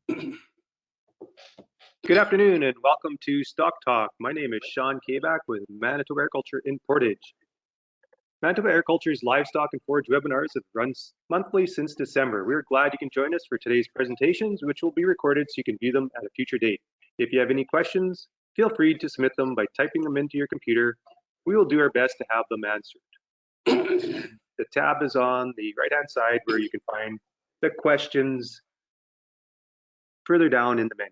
Good afternoon and welcome to StockTalk. My name is Sean Kabak with Manitoba Agriculture in Portage. Manitoba Agriculture's livestock and forage webinars have run monthly since December. We're glad you can join us for today's presentations, which will be recorded so you can view them at a future date. If you have any questions, feel free to submit them by typing them into your computer. We will do our best to have them answered. The tab is on the right-hand side where you can find the questions further down in the menu.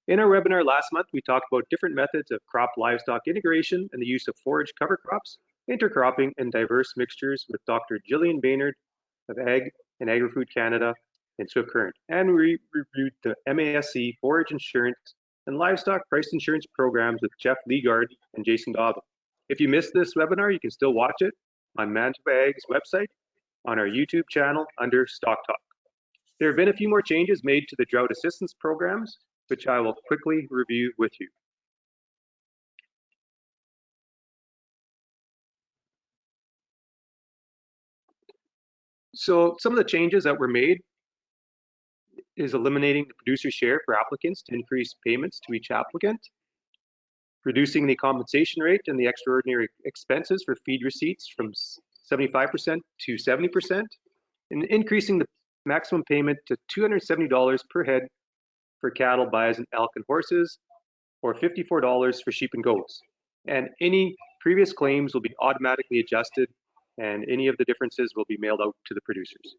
In our webinar last month, we talked about different methods of crop livestock integration and the use of forage cover crops, intercropping, and diverse mixtures with Dr. Gillian Baynard of Ag and Agri-Food Canada in Swift Current. And we reviewed the MASC forage insurance and livestock price insurance programs with Jeff Leegard and Jason Dobbin. If you missed this webinar, you can still watch it on Manitoba Ag's website on our YouTube channel under StockTalk. There have been a few more changes made to the drought assistance programs, which I will quickly review with you. So some of the changes that were made is eliminating the producer share for applicants to increase payments to each applicant, reducing the compensation rate and the extraordinary expenses for feed receipts from 75% to 70%, and increasing the maximum payment to $270 per head for cattle, bison, elk, and horses, or $54 for sheep and goats. And any previous claims will be automatically adjusted, and any of the differences will be mailed out to the producers.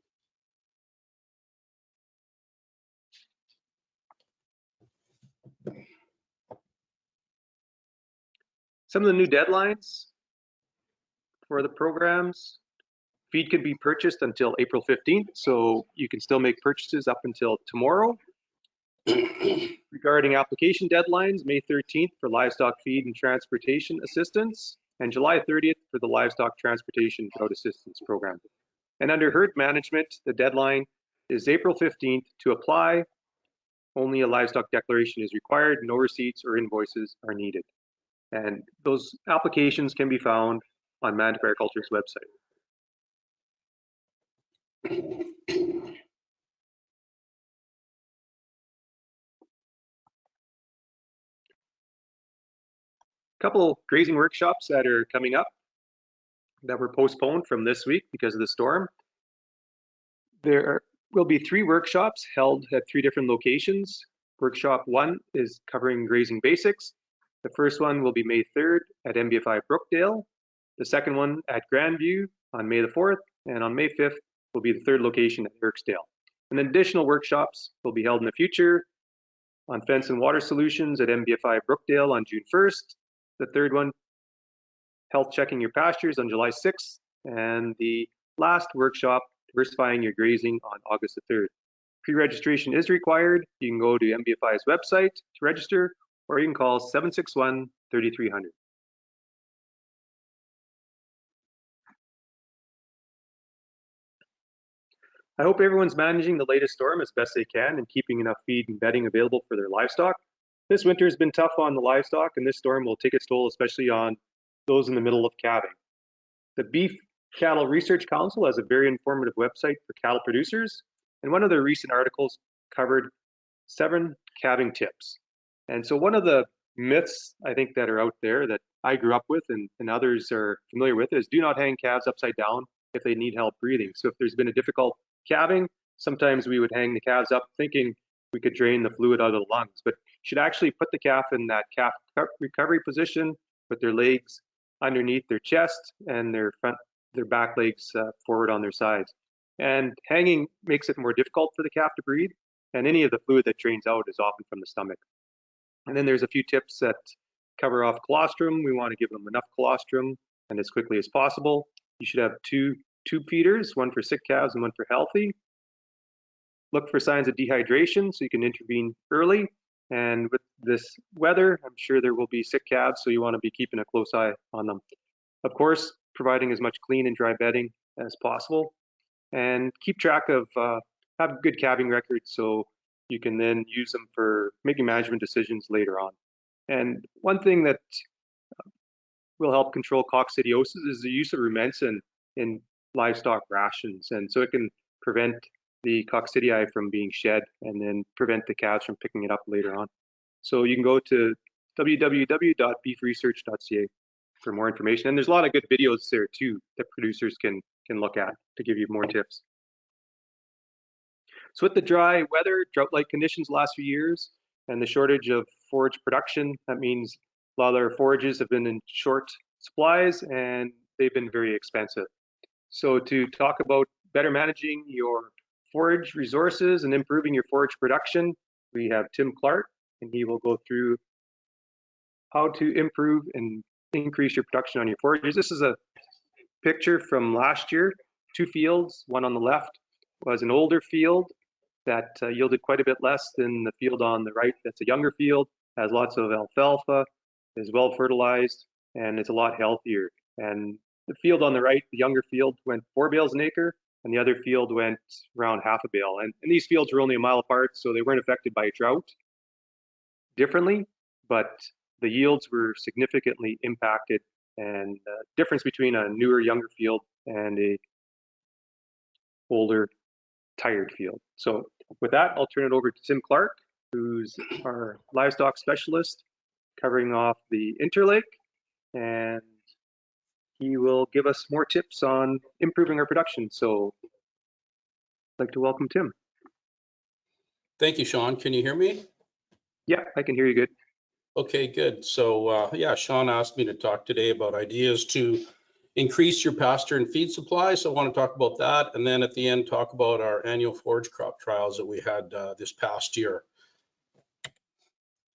Some of the new deadlines for the programs: feed could be purchased until April 15th, so you can still make purchases up until tomorrow. Regarding application deadlines, May 13th for livestock feed and transportation assistance, and July 30th for the livestock transportation drought assistance program. And under herd management, the deadline is April 15th to apply. Only a livestock declaration is required, no receipts or invoices are needed. And those applications can be found on Manitoba Agriculture's website. Couple grazing workshops that are coming up that were postponed from this week because of the storm. There will be 3 workshops held at 3 different locations. Workshop 1 is covering grazing basics. The first one will be May 3rd at MBFI Brookdale. The second one at Grandview on May the 4th, and on May 5th will be the 3rd location at Erksdale. And then additional workshops will be held in the future on fence and water solutions at MBFI Brookdale on June 1st. The third one, health checking your pastures, on July 6th, and the last workshop, diversifying your grazing, on August the 3rd. Pre-registration is required. You can go to MBFI's website to register, or you can call 761-3300. I hope everyone's managing the latest storm as best they can and keeping enough feed and bedding available for their livestock. This winter has been tough on the livestock, and this storm will take its toll, especially on those in the middle of calving. The Beef Cattle Research Council has a very informative website for cattle producers, and one of their recent articles covered 7 calving tips. And so one of the myths I think that are out there that I grew up with and others are familiar with is do not hang calves upside down if they need help breathing. So if there's been a difficult calving, sometimes we would hang the calves up thinking we could drain the fluid out of the lungs, but you should actually put the calf in that calf recovery position with their legs underneath their chest and their back legs forward on their sides. And hanging makes it more difficult for the calf to breathe, and any of the fluid that drains out is often from the stomach. And then there's a few tips that cover off colostrum. We want to give them enough colostrum and as quickly as possible. You should have 2 tube feeders, one for sick calves and one for healthy. Look for signs of dehydration so you can intervene early. And with this weather, I'm sure there will be sick calves, so you want to be keeping a close eye on them. Of course, providing as much clean and dry bedding as possible. And keep track of, have good calving records so you can then use them for making management decisions later on. And one thing that will help control coccidiosis is the use of rumensin in livestock rations. And so it can prevent the coccidioe from being shed and then prevent the calves from picking it up later on. So you can go to www.beefresearch.ca for more information. And there's a lot of good videos there too that producers can look at to give you more tips. So with the dry weather, drought-like conditions the last few years, and the shortage of forage production, that means a lot of our forages have been in short supplies and they've been very expensive. So to talk about better managing your forage resources and improving your forage production, we have Tim Clark, and he will go through how to improve and increase your production on your forages. This is a picture from last year, 2 fields. One on the left was an older field that yielded quite a bit less than the field on the right. That's a younger field, has lots of alfalfa, is well fertilized, and it's a lot healthier. And the field on the right, the younger field, went 4 bales an acre, and the other field went around half a bale. And these fields were only a mile apart, so they weren't affected by drought differently, but the yields were significantly impacted, and the difference between a newer, younger field and a older, tired field. So with that, I'll turn it over to Tim Clark, who's our livestock specialist, covering off the interlake, and he will give us more tips on improving our production. So I'd like to welcome Tim. Thank you, Sean. Can you hear me? Yeah, I can hear you good. Okay, good. So yeah, Sean asked me to talk today about ideas to increase your pasture and feed supply. So I want to talk about that. And then at the end, talk about our annual forage crop trials that we had this past year.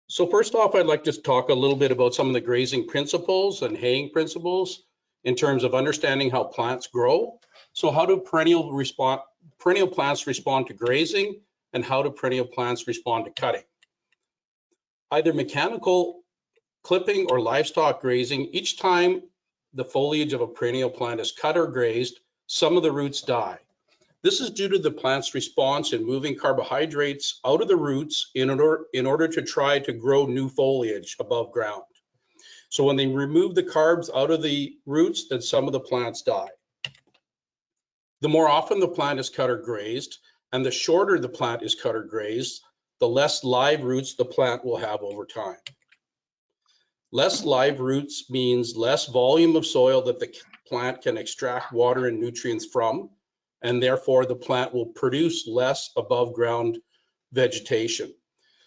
So first off, I'd like to talk a little bit about some of the grazing principles and haying principles in terms of understanding how plants grow. So how do perennial plants respond to grazing, and how do perennial plants respond to cutting? Either mechanical clipping or livestock grazing, each time the foliage of a perennial plant is cut or grazed, some of the roots die. This is due to the plant's response in moving carbohydrates out of the roots in order to try to grow new foliage above ground. So when they remove the carbs out of the roots, then some of the plants die. The more often the plant is cut or grazed, and the shorter the plant is cut or grazed, the less live roots the plant will have over time. Less live roots means less volume of soil that the plant can extract water and nutrients from, and therefore the plant will produce less above ground vegetation.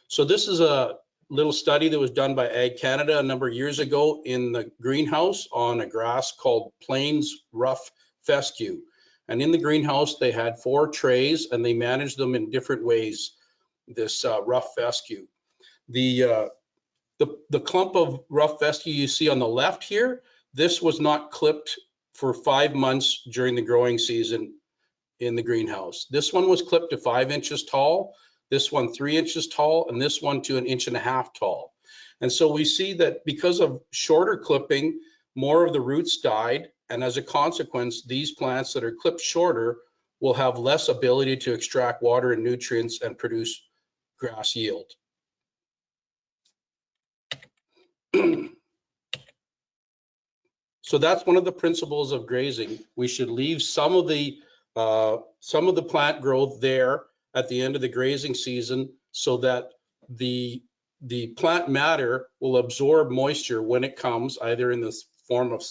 So this is a little study that was done by Ag Canada a number of years ago in the greenhouse on a grass called Plains Rough Fescue. And in the greenhouse, they had 4 trays and they managed them in different ways, this rough fescue. The clump of rough fescue you see on the left here, this was not clipped for 5 months during the growing season in the greenhouse. This one was clipped to 5 inches tall, this one 3 inches tall, and this one to 1.5 inches tall. And so we see that because of shorter clipping, more of the roots died, and as a consequence, these plants that are clipped shorter will have less ability to extract water and nutrients and produce grass yield. So that's one of the principles of grazing. We should leave some of the plant growth there at the end of the grazing season so that the plant matter will absorb moisture when it comes, either in the form of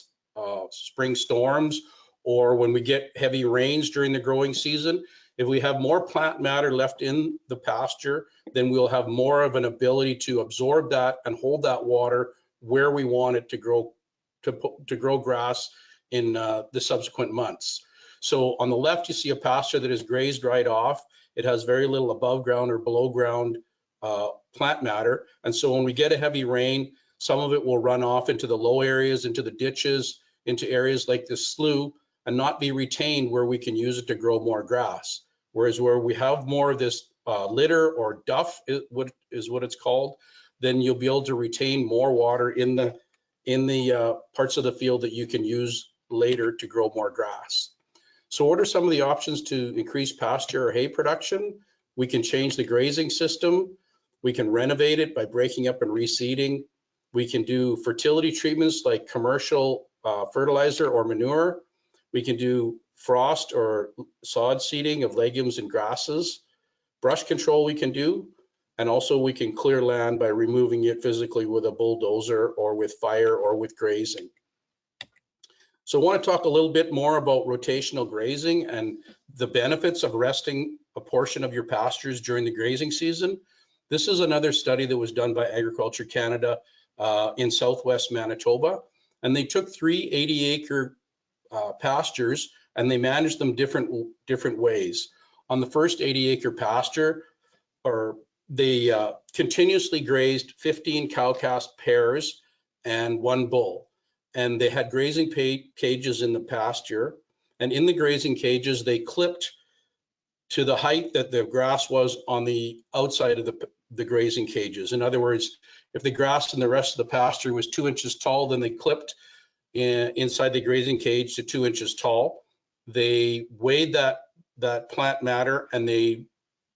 spring storms or when we get heavy rains during the growing season. If we have more plant matter left in the pasture, then we'll have more of an ability to absorb that and hold that water where we want it to grow grass in the subsequent months. So on the left, you see a pasture that is grazed right off. It has very little above ground or below ground plant matter. And so when we get a heavy rain, some of it will run off into the low areas, into the ditches, into areas like this slough, and not be retained where we can use it to grow more grass. Whereas where we have more of this litter or duff is what it's called, then you'll be able to retain more water in the parts of the field that you can use later to grow more grass. So what are some of the options to increase pasture or hay production? We can change the grazing system. We can renovate it by breaking up and reseeding. We can do fertility treatments like commercial fertilizer or manure. We can do frost or sod seeding of legumes and grasses. Brush control we can do, and also we can clear land by removing it physically with a bulldozer or with fire or with grazing. So I want to talk a little bit more about rotational grazing and the benefits of resting a portion of your pastures during the grazing season. This is another study that was done by Agriculture Canada in Southwest Manitoba, and they took 3 80-acre pastures and they managed them different ways. On the first 80-acre pasture, they continuously grazed 15 cow-calf pairs and 1 bull. And they had grazing cages in the pasture. And in the grazing cages, they clipped to the height that the grass was on the outside of the grazing cages. In other words, if the grass in the rest of the pasture was 2 inches tall, then they clipped inside the grazing cage to 2 inches tall. They weighed that plant matter and they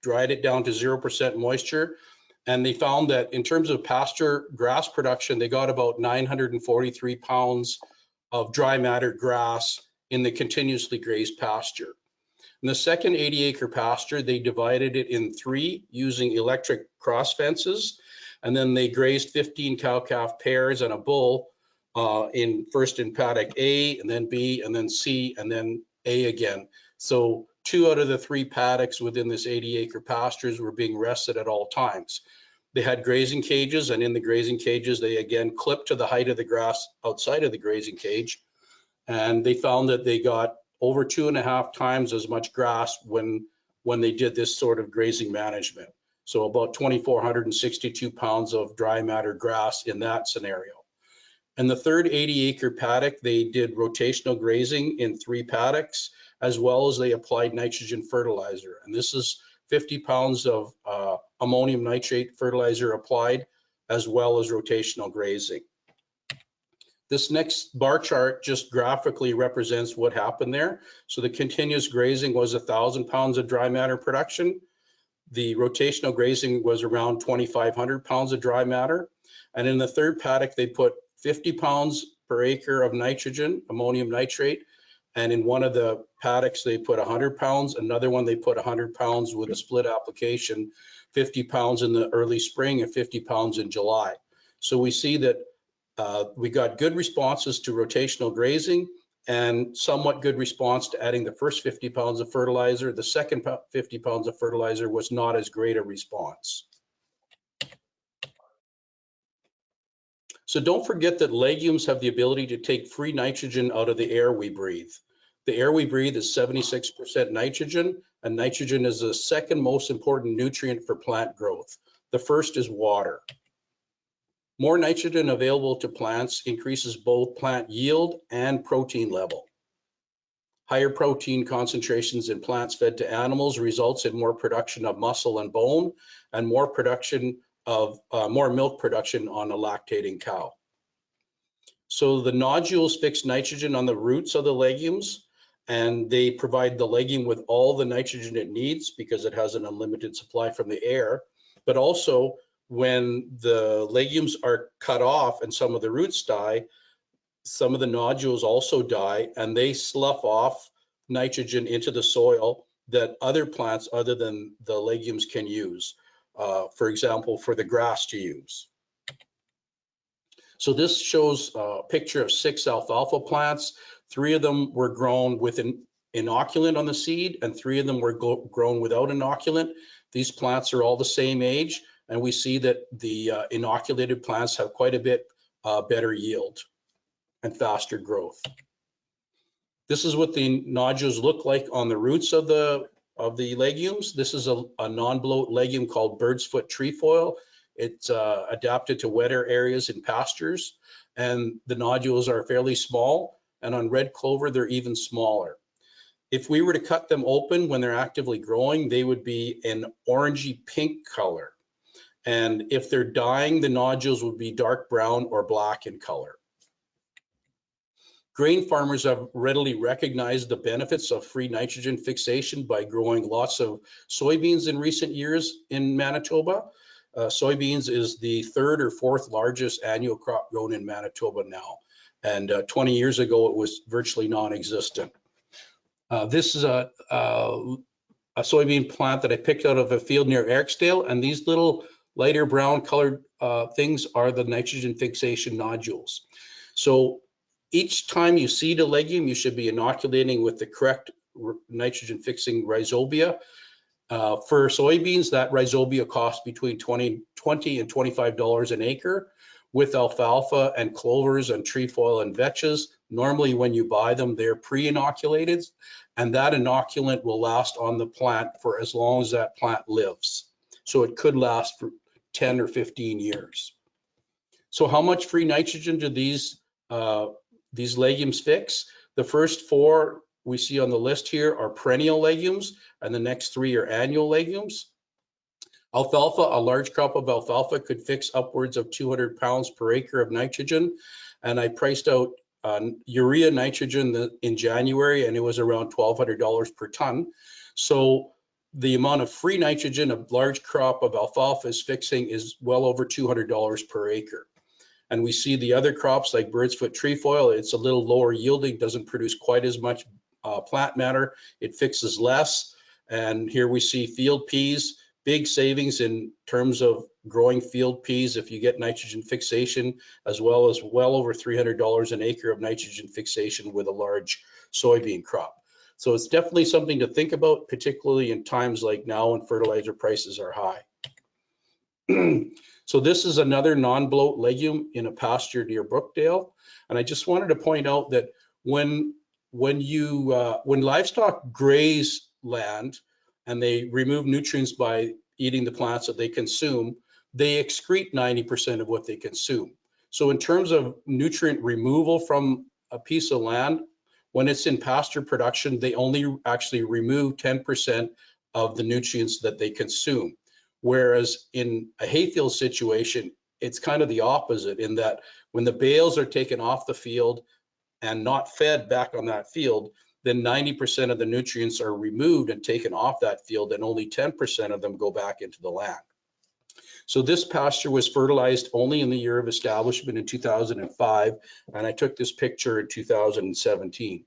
dried it down to 0% moisture. And they found that in terms of pasture grass production, they got about 943 pounds of dry matter grass in the continuously grazed pasture. In the second 80-acre pasture, they divided it in 3 using electric cross fences. And then they grazed 15 cow-calf pairs and a bull first in paddock A, and then B, and then C, and then A again. So 2 out of the 3 paddocks within this 80-acre pastures were being rested at all times. They had grazing cages, and in the grazing cages, they again clipped to the height of the grass outside of the grazing cage. And they found that they got over 2.5 times as much grass when they did this sort of grazing management. So about 2,462 pounds of dry matter grass in that scenario. And the third 80-acre paddock, they did rotational grazing in 3 paddocks, as well as they applied nitrogen fertilizer. And this is 50 pounds of ammonium nitrate fertilizer applied, as well as rotational grazing. This next bar chart just graphically represents what happened there. So the continuous grazing was 1,000 pounds of dry matter production. The rotational grazing was around 2,500 pounds of dry matter. And in the third paddock, they put 50 pounds per acre of nitrogen, ammonium nitrate. And in one of the paddocks, they put 100 pounds. Another one, they put 100 pounds with a split application, 50 pounds in the early spring and 50 pounds in July. So we see that we got good responses to rotational grazing and somewhat good response to adding the first 50 pounds of fertilizer. The second 50 pounds of fertilizer was not as great a response. So don't forget that legumes have the ability to take free nitrogen out of the air we breathe. The air we breathe is 76% nitrogen, and nitrogen is the second most important nutrient for plant growth. The first is water. More nitrogen available to plants increases both plant yield and protein level. Higher protein concentrations in plants fed to animals results in more production of muscle and bone and more production of more milk production on a lactating cow. So the nodules fix nitrogen on the roots of the legumes, and they provide the legume with all the nitrogen it needs because it has an unlimited supply from the air. But also when the legumes are cut off and some of the roots die, some of the nodules also die, and they slough off nitrogen into the soil that other plants other than the legumes can use. For example, for the grass to use. So this shows a picture of 6 alfalfa plants. 3 of them were grown with an inoculant on the seed, and 3 of them were grown without inoculant. These plants are all the same age, and we see that the inoculated plants have quite a bit better yield and faster growth. This is what the nodules look like on the roots of the legumes. This is a non-bloat legume called bird's foot trefoil. It's adapted to wetter areas in pastures, and the nodules are fairly small, and on red clover, they're even smaller. If we were to cut them open when they're actively growing, they would be an orangey pink color. And if they're dying, the nodules would be dark brown or black in color. Grain farmers have readily recognized the benefits of free nitrogen fixation by growing lots of soybeans in recent years in Manitoba. Soybeans is the 3rd or 4th largest annual crop grown in Manitoba now. And 20 years ago, it was virtually non-existent. This is a soybean plant that I picked out of a field near Eriksdale, and these little lighter brown colored things are the nitrogen fixation nodules. So each time you seed a legume, you should be inoculating with the correct nitrogen fixing rhizobia. For soybeans, that rhizobia costs between $20 and $25 an acre. With alfalfa and clovers and trefoil and vetches, normally when you buy them, they're pre-inoculated, and that inoculant will last on the plant for as long as that plant lives. So it could last for 10 or 15 years. So how much free nitrogen do these legumes fix? The first 4 we see on the list here are perennial legumes, and the next 3 are annual legumes. Alfalfa, a large crop of alfalfa could fix upwards of 200 pounds per acre of nitrogen. And I priced out urea nitrogen in January, and it was around $1,200 per ton. So the amount of free nitrogen a large crop of alfalfa is fixing is well over $200 per acre. And we see the other crops like bird's foot trefoil, it's a little lower yielding, doesn't produce quite as much plant matter, it fixes less. And here we see field peas, big savings in terms of growing field peas if you get nitrogen fixation, as well as well over $300 an acre of nitrogen fixation with a large soybean crop. So it's definitely something to think about, particularly in times like now when fertilizer prices are high. So this is another non-bloat legume in a pasture near Brookdale. And I just wanted to point out that when livestock graze land and they remove nutrients by eating the plants that they consume, they excrete 90% of what they consume. So in terms of nutrient removal from a piece of land, when it's in pasture production, they only actually remove 10% of the nutrients that they consume. Whereas in a hayfield situation, it's kind of the opposite in that when the bales are taken off the field and not fed back on that field, then 90% of the nutrients are removed and taken off that field, and only 10% of them go back into the land. So this pasture was fertilized only in the year of establishment in 2005, and I took this picture in 2017.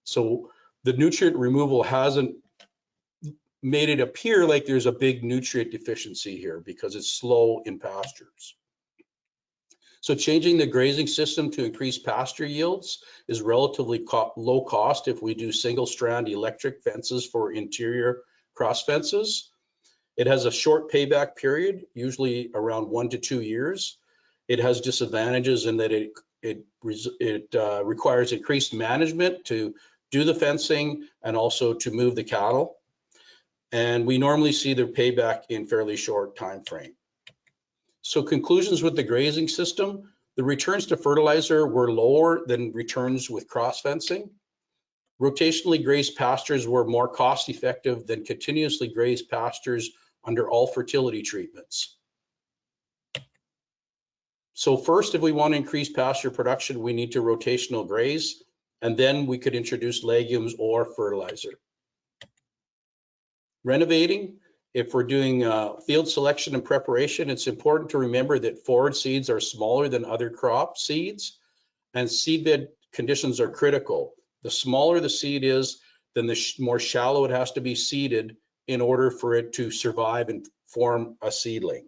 So the nutrient removal hasn't made it appear like there's a big nutrient deficiency here because it's slow in pastures. So changing the grazing system to increase pasture yields is relatively low cost if we do single strand electric fences for interior cross fences. It has a short payback period, usually around 1 to 2 years. It has disadvantages in that it requires increased management to do the fencing and also to move the cattle. And we normally see the payback in fairly short time frame. So conclusions with the grazing system, the returns to fertilizer were lower than returns with cross fencing. Rotationally grazed pastures were more cost effective than continuously grazed pastures under all fertility treatments. So first, if we want to increase pasture production, we need to rotational graze, and then we could introduce legumes or fertilizer. Renovating, if we're doing field selection and preparation, it's important to remember that forage seeds are smaller than other crop seeds, and seedbed conditions are critical. The smaller the seed is, then the more shallow it has to be seeded in order for it to survive and form a seedling.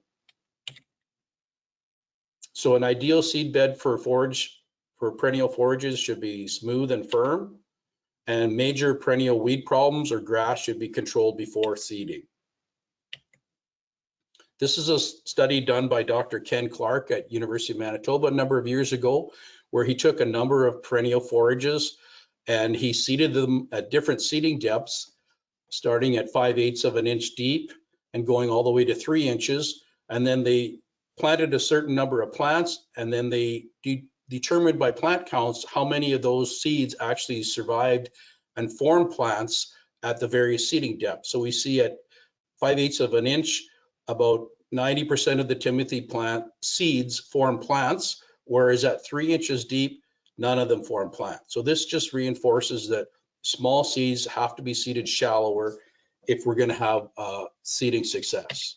So an ideal seed bed for perennial forages should be smooth and firm, and major perennial weed problems or grass should be controlled before seeding. This is a study done by Dr. Ken Clark at University of Manitoba a number of years ago, where he took a number of perennial forages and he seeded them at different seeding depths, starting at 5/8 of an inch deep and going all the way to 3 inches. And then they planted a certain number of plants, and then they determined by plant counts how many of those seeds actually survived and formed plants at the various seeding depths. So we see at 5/8 of an inch, about 90% of the Timothy plant seeds form plants, whereas at 3 inches deep, none of them form plants. So this just reinforces that small seeds have to be seeded shallower if we're going to have seeding success.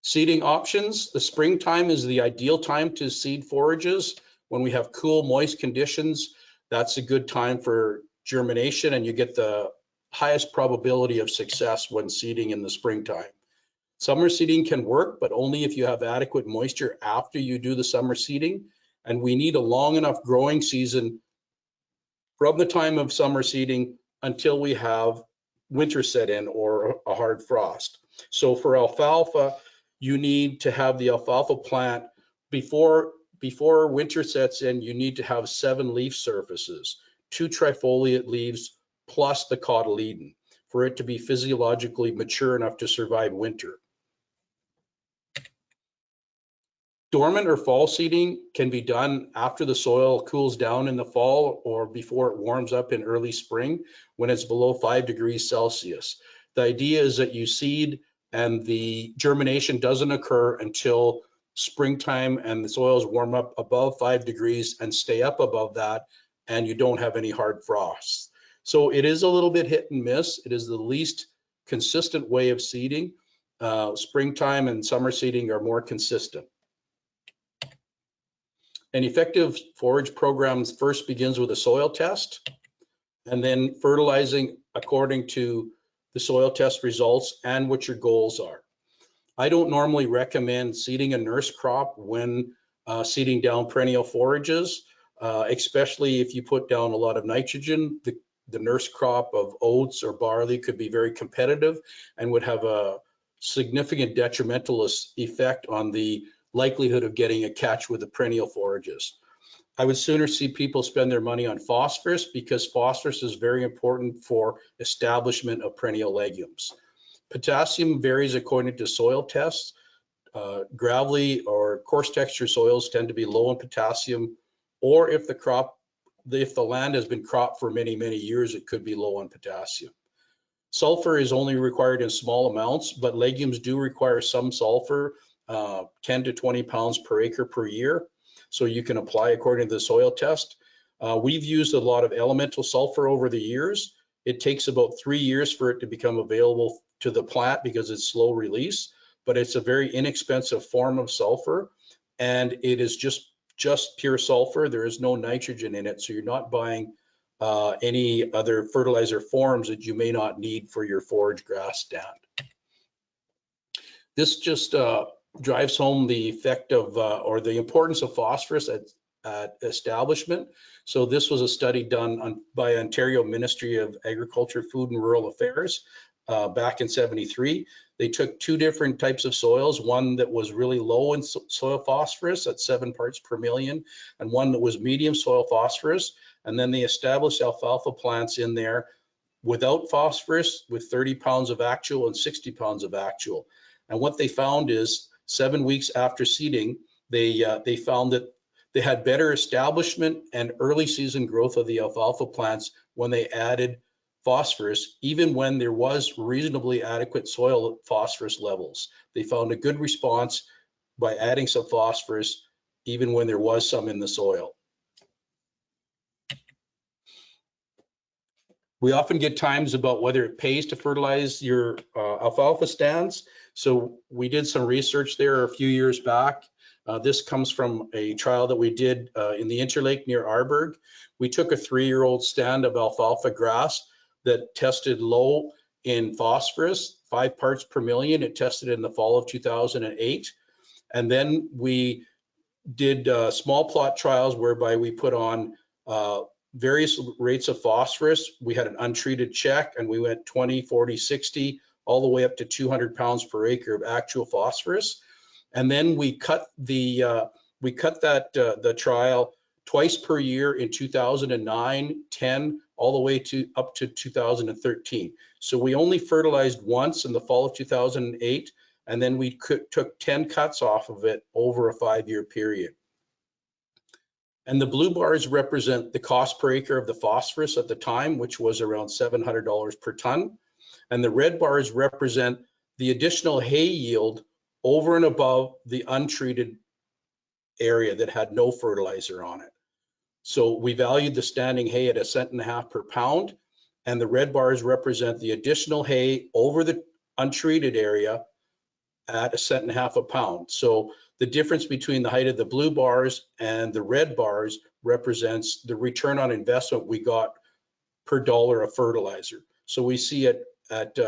Seeding options, the springtime is the ideal time to seed forages. When we have cool, moist conditions, that's a good time for germination, and you get the highest probability of success when seeding in the springtime. Summer seeding can work, but only if you have adequate moisture after you do the summer seeding. And we need a long enough growing season from the time of summer seeding until we have winter set in or a hard frost. So for alfalfa, you need to have the alfalfa plant before winter sets in. You need to have 7 leaf surfaces, 2 trifoliate leaves plus the cotyledon for it to be physiologically mature enough to survive winter. Dormant or fall seeding can be done after the soil cools down in the fall or before it warms up in early spring when it's below 5 degrees Celsius. The idea is that you seed and the germination doesn't occur until springtime and the soils warm up above 5 degrees and stay up above that, and you don't have any hard frosts. So it is a little bit hit and miss. It is the least consistent way of seeding. Springtime and summer seeding are more consistent. An effective forage program first begins with a soil test and then fertilizing according to the soil test results and what your goals are. I don't normally recommend seeding a nurse crop when seeding down perennial forages, especially if you put down a lot of nitrogen. The nurse crop of oats or barley could be very competitive and would have a significant detrimental effect on the likelihood of getting a catch with the perennial forages. I would sooner see people spend their money on phosphorus because phosphorus is very important for establishment of perennial legumes. Potassium varies according to soil tests. Gravelly or coarse texture soils tend to be low in potassium, or if the land has been cropped for many, many years, it could be low in potassium. Sulfur is only required in small amounts, but legumes do require some sulfur, 10 to 20 pounds per acre per year. So you can apply according to the soil test. We've used a lot of elemental sulfur over the years. It takes about 3 years for it to become available to the plant because it's slow release, but it's a very inexpensive form of sulfur, and it is just pure sulfur. There is no nitrogen in it, so you're not buying any other fertilizer forms that you may not need for your forage grass stand. This just drives home the effect of or the importance of phosphorus at establishment. So this was a study done by Ontario Ministry of Agriculture, Food and Rural Affairs back in '73. They took 2 different types of soils, one that was really low in soil phosphorus at 7 parts per million, and one that was medium soil phosphorus. And then they established alfalfa plants in there without phosphorus with 30 pounds of actual and 60 pounds of actual. And what they found is 7 weeks after seeding, they found that they had better establishment and early season growth of the alfalfa plants when they added phosphorus, even when there was reasonably adequate soil phosphorus levels. They found a good response by adding some phosphorus, even when there was some in the soil. We often get times about whether it pays to fertilize your alfalfa stands. So we did some research there a few years back. This comes from a trial that we did in the Interlake near Arborg. We took a 3-year-old stand of alfalfa grass that tested low in phosphorus, 5 parts per million. It tested in the fall of 2008. And then we did small plot trials whereby we put on various rates of phosphorus. We had an untreated check and we went 20, 40, 60, all the way up to 200 pounds per acre of actual phosphorus. And then we cut the trial twice per year in 2009, 10, all the way up to 2013. So we only fertilized once in the fall of 2008, and then we took 10 cuts off of it over a 5-year period. And the blue bars represent the cost per acre of the phosphorus at the time, which was around $700 per ton. And the red bars represent the additional hay yield over and above the untreated area that had no fertilizer on it. So we valued the standing hay at $1.50 cents per pound, and the red bars represent the additional hay over the untreated area at $1.50 cents a pound. So the difference between the height of the blue bars and the red bars represents the return on investment we got per dollar of fertilizer. So we see it at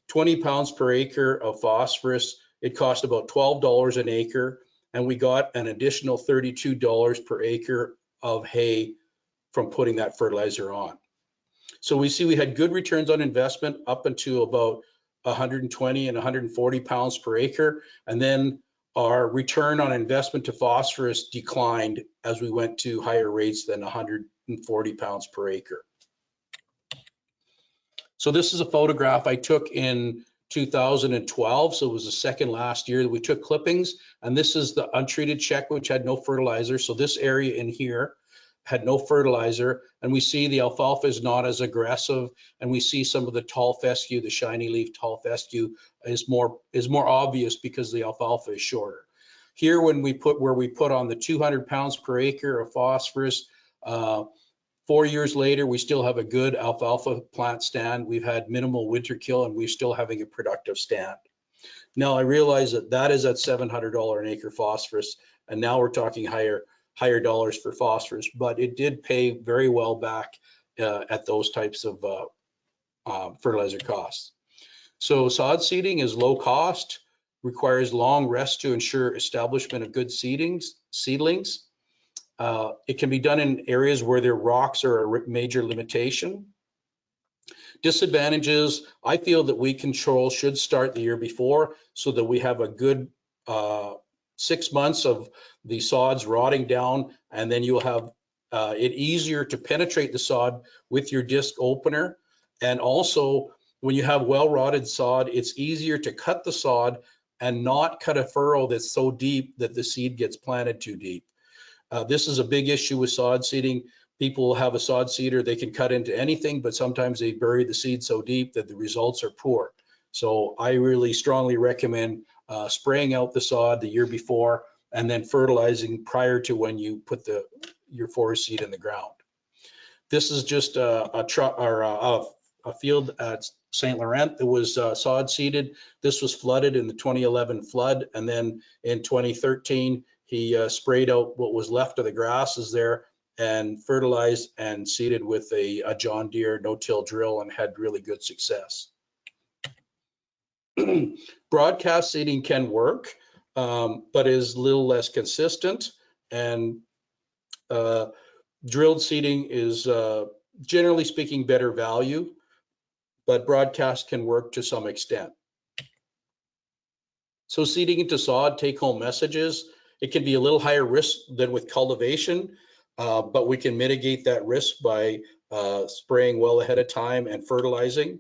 20 pounds per acre of phosphorus, it cost about $12 an acre, and we got an additional $32 per acre of hay from putting that fertilizer on. So we see we had good returns on investment up until about 120 and 140 pounds per acre. And then our return on investment to phosphorus declined as we went to higher rates than 140 pounds per acre. So this is a photograph I took in 2012. So it was the second last year that we took clippings. And this is the untreated check, which had no fertilizer. So this area in here had no fertilizer, and we see the alfalfa is not as aggressive, and we see some of the tall fescue, the shiny leaf tall fescue is more obvious because the alfalfa is shorter. Here, when we put on the 200 pounds per acre of phosphorus, 4 years later, we still have a good alfalfa plant stand. We've had minimal winter kill, and we're still having a productive stand. Now I realize that is at $700 an acre phosphorus, and now we're talking higher dollars for phosphorus, but it did pay very well back at those types of fertilizer costs. So sod seeding is low cost, requires long rest to ensure establishment of good seedlings. It can be done in areas where their rocks are a major limitation. Disadvantages, I feel that weed control should start the year before so that we have a good 6 months of the sods rotting down, and then you'll have it easier to penetrate the sod with your disc opener. And also, when you have well-rotted sod, it's easier to cut the sod and not cut a furrow that's so deep that the seed gets planted too deep. This is a big issue with sod seeding. People will have a sod seeder, they can cut into anything, but sometimes they bury the seed so deep that the results are poor. So I really strongly recommend spraying out the sod the year before and then fertilizing prior to when you put your forage seed in the ground. This is just a field at St. Laurent that was sod seeded. This was flooded in the 2011 flood, and then in 2013 he sprayed out what was left of the grasses there and fertilized and seeded with a John Deere no-till drill and had really good success. Broadcast seeding can work, but is a little less consistent, and drilled seeding is generally speaking better value, but broadcast can work to some extent. So seeding into sod, take-home messages, it can be a little higher risk than with cultivation, but we can mitigate that risk by spraying well ahead of time and fertilizing.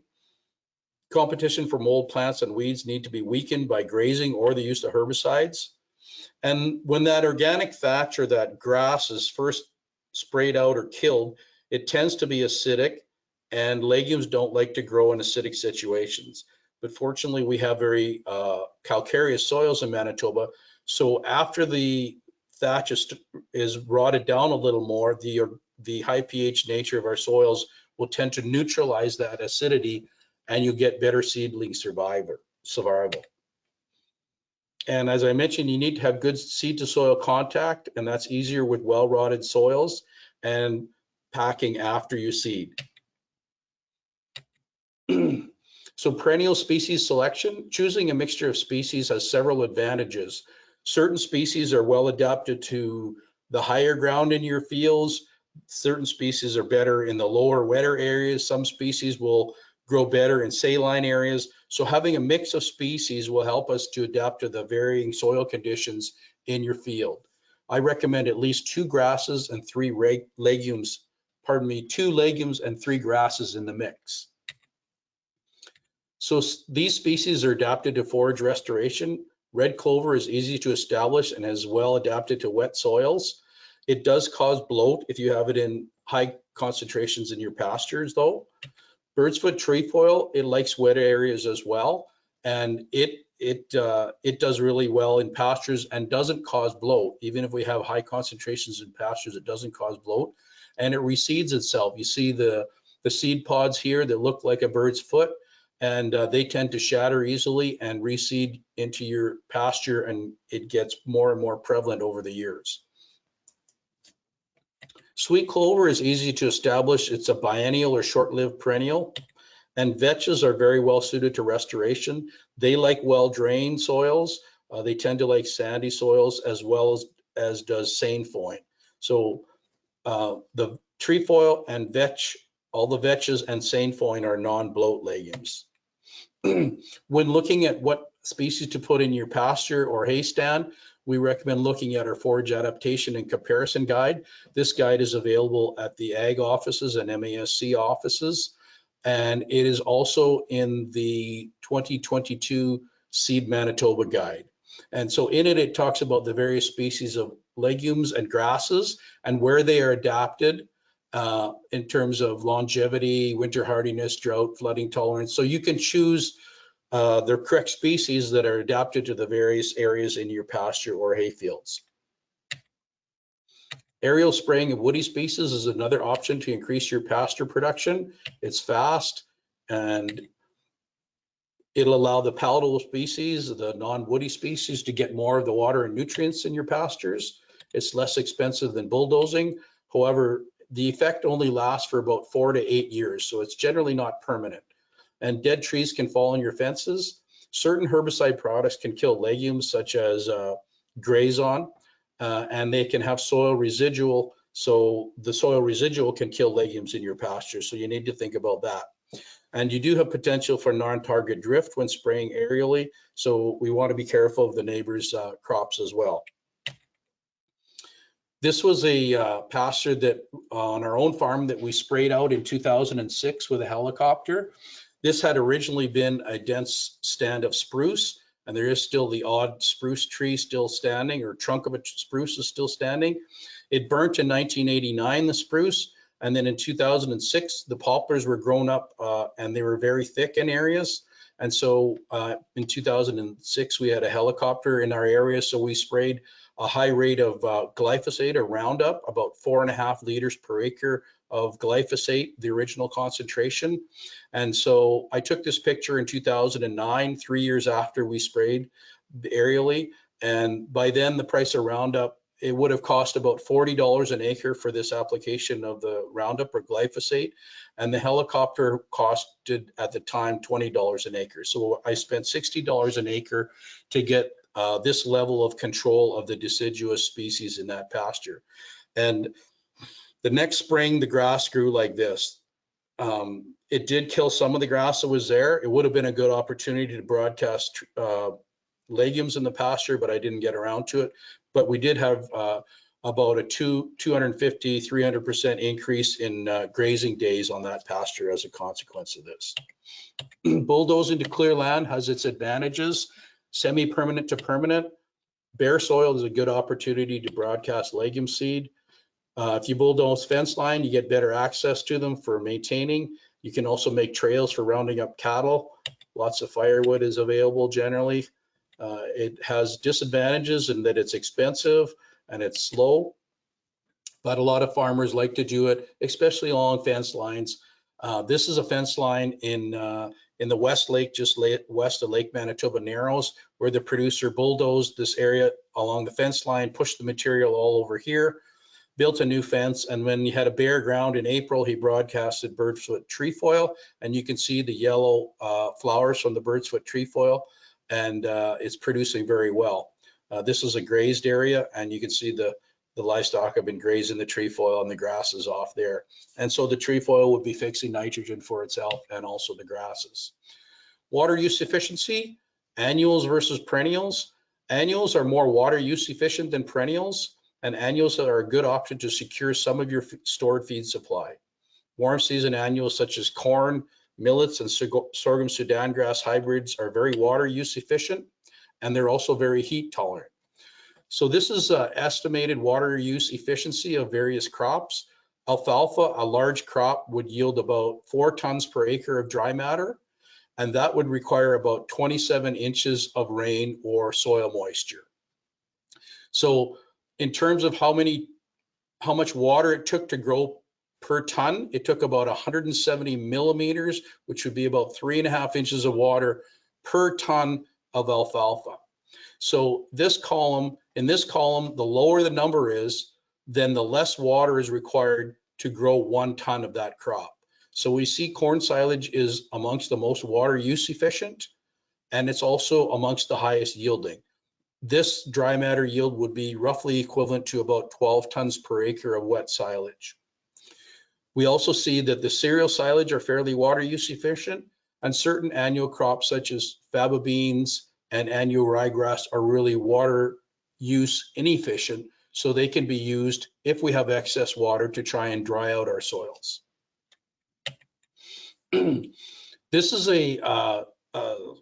Competition for mold plants and weeds need to be weakened by grazing or the use of herbicides. And when that organic thatch or that grass is first sprayed out or killed, it tends to be acidic, and legumes don't like to grow in acidic situations. But fortunately, we have very calcareous soils in Manitoba. So after the thatch is rotted down a little more, the high pH nature of our soils will tend to neutralize that acidity, and you get better seedling survival. And as I mentioned, you need to have good seed to soil contact, and that's easier with well-rotted soils and packing after you seed. So perennial species selection, choosing a mixture of species has several advantages. Certain species are well adapted to the higher ground in your fields. Certain species are better in the lower, wetter areas. Some species will grow better in saline areas. So having a mix of species will help us to adapt to the varying soil conditions in your field. I recommend at least 2 grasses and 3 legumes, 2 legumes and 3 grasses in the mix. So these species are adapted to forage restoration. Red clover is easy to establish and is well adapted to wet soils. It does cause bloat if you have it in high concentrations in your pastures though. Birdsfoot trefoil, it likes wet areas as well, and it does really well in pastures and doesn't cause bloat. Even if we have high concentrations in pastures, it doesn't cause bloat, and it reseeds itself. You see the seed pods here that look like a bird's foot, and they tend to shatter easily and reseed into your pasture, and it gets more and more prevalent over the years. Sweet clover is easy to establish. It's a biennial or short-lived perennial. And vetches are very well suited to restoration. They like well-drained soils. They tend to like sandy soils as well as does sainfoin. So the trefoil and vetch, all the vetches and sainfoin are non-bloat legumes. When looking at what species to put in your pasture or hay stand, we recommend looking at our forage adaptation and comparison guide. This guide is available at the ag offices and MASC offices, and it is also in the 2022 Seed Manitoba guide. And so in it, it talks about the various species of legumes and grasses and where they are adapted in terms of longevity, winter hardiness, drought, flooding tolerance. So you can choose the correct species that are adapted to the various areas in your pasture or hay fields. Aerial spraying of woody species is another option to increase your pasture production. It's fast and it'll allow the palatable species, the non-woody species, to get more of the water and nutrients in your pastures. It's less expensive than bulldozing. However, the effect only lasts for about 4 to 8 years, so it's generally not permanent. And dead trees can fall on your fences. Certain herbicide products can kill legumes such as grazon, and they can have soil residual. So the soil residual can kill legumes in your pasture. So you need to think about that. And you do have potential for non-target drift when spraying aerially. So we want to be careful of the neighbors' crops as well. This was a pasture that on our own farm that we sprayed out in 2006 with a helicopter. This had originally been a dense stand of spruce, and there is still the odd spruce tree still standing, or trunk of a spruce is still standing. It burnt in 1989, the spruce, and then in 2006, the poplars were grown up and they were very thick in areas. And so in 2006, we had a helicopter in our area, so we sprayed a high rate of glyphosate or Roundup, about 4.5 liters per acre of glyphosate, the original concentration. And so I took this picture in 2009, 3 years after we sprayed aerially. And by then the price of Roundup, it would have cost about $40 an acre for this application of the Roundup or glyphosate. And the helicopter costed at the time $20 an acre. So I spent $60 an acre to get this level of control of the deciduous species in that pasture. And the next spring, the grass grew like this. It did kill some of the grass that was there. It would have been a good opportunity to broadcast legumes in the pasture, but I didn't get around to it. But we did have about a 250, 300% increase in grazing days on that pasture as a consequence of this. Bulldozing to clear land has its advantages. Semi-permanent to permanent. Bare soil is a good opportunity to broadcast legume seed. If you bulldoze fence line, you get better access to them for maintaining. You can also make trails for rounding up cattle. Lots of firewood is available generally. It has disadvantages in that it's expensive and it's slow, but a lot of farmers like to do it, especially along fence lines. This is a fence line in the West Lake, just west of Lake Manitoba Narrows, where the producer bulldozed this area along the fence line, pushed the material all over here, built a new fence, and when he had a bare ground in April, he broadcasted birdfoot trefoil, and you can see the yellow flowers from the birdfoot trefoil, and it's producing very well. This is a grazed area, and you can see the livestock have been grazing the trefoil and the grass is off there. And so the trefoil would be fixing nitrogen for itself and also the grasses. Water use efficiency, annuals versus perennials. Annuals are more water use efficient than perennials, and annuals are a good option to secure some of your stored feed supply. Warm season annuals such as corn, millets, and sorghum Sudan grass hybrids are very water use efficient, and they're also very heat tolerant. So this is estimated water use efficiency of various crops. Alfalfa, a large crop, would yield about 4 tons per acre of dry matter, and that would require about 27 inches of rain or soil moisture. So in terms of how much water it took to grow per ton, it took about 170 millimeters, which would be about 3.5 inches of water per ton of alfalfa. So in this column, the lower the number is, then the less water is required to grow 1 ton of that crop. So we see corn silage is amongst the most water use efficient, and it's also amongst the highest yielding. This dry matter yield would be roughly equivalent to about 12 tons per acre of wet silage. We also see that the cereal silage are fairly water use efficient, and certain annual crops such as faba beans and annual ryegrass are really water use inefficient, so they can be used if we have excess water to try and dry out our soils. This is a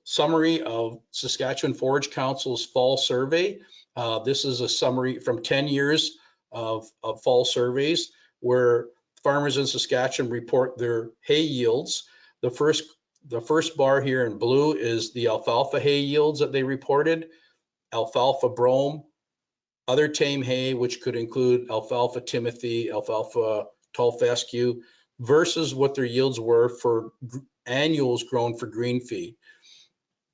summary of Saskatchewan Forage Council's fall survey. This is a summary from 10 years of fall surveys where farmers in Saskatchewan report their hay yields. The first bar here in blue is the alfalfa hay yields that they reported, alfalfa brome, other tame hay, which could include alfalfa timothy, alfalfa tall fescue, versus what their yields were for annuals grown for green feed.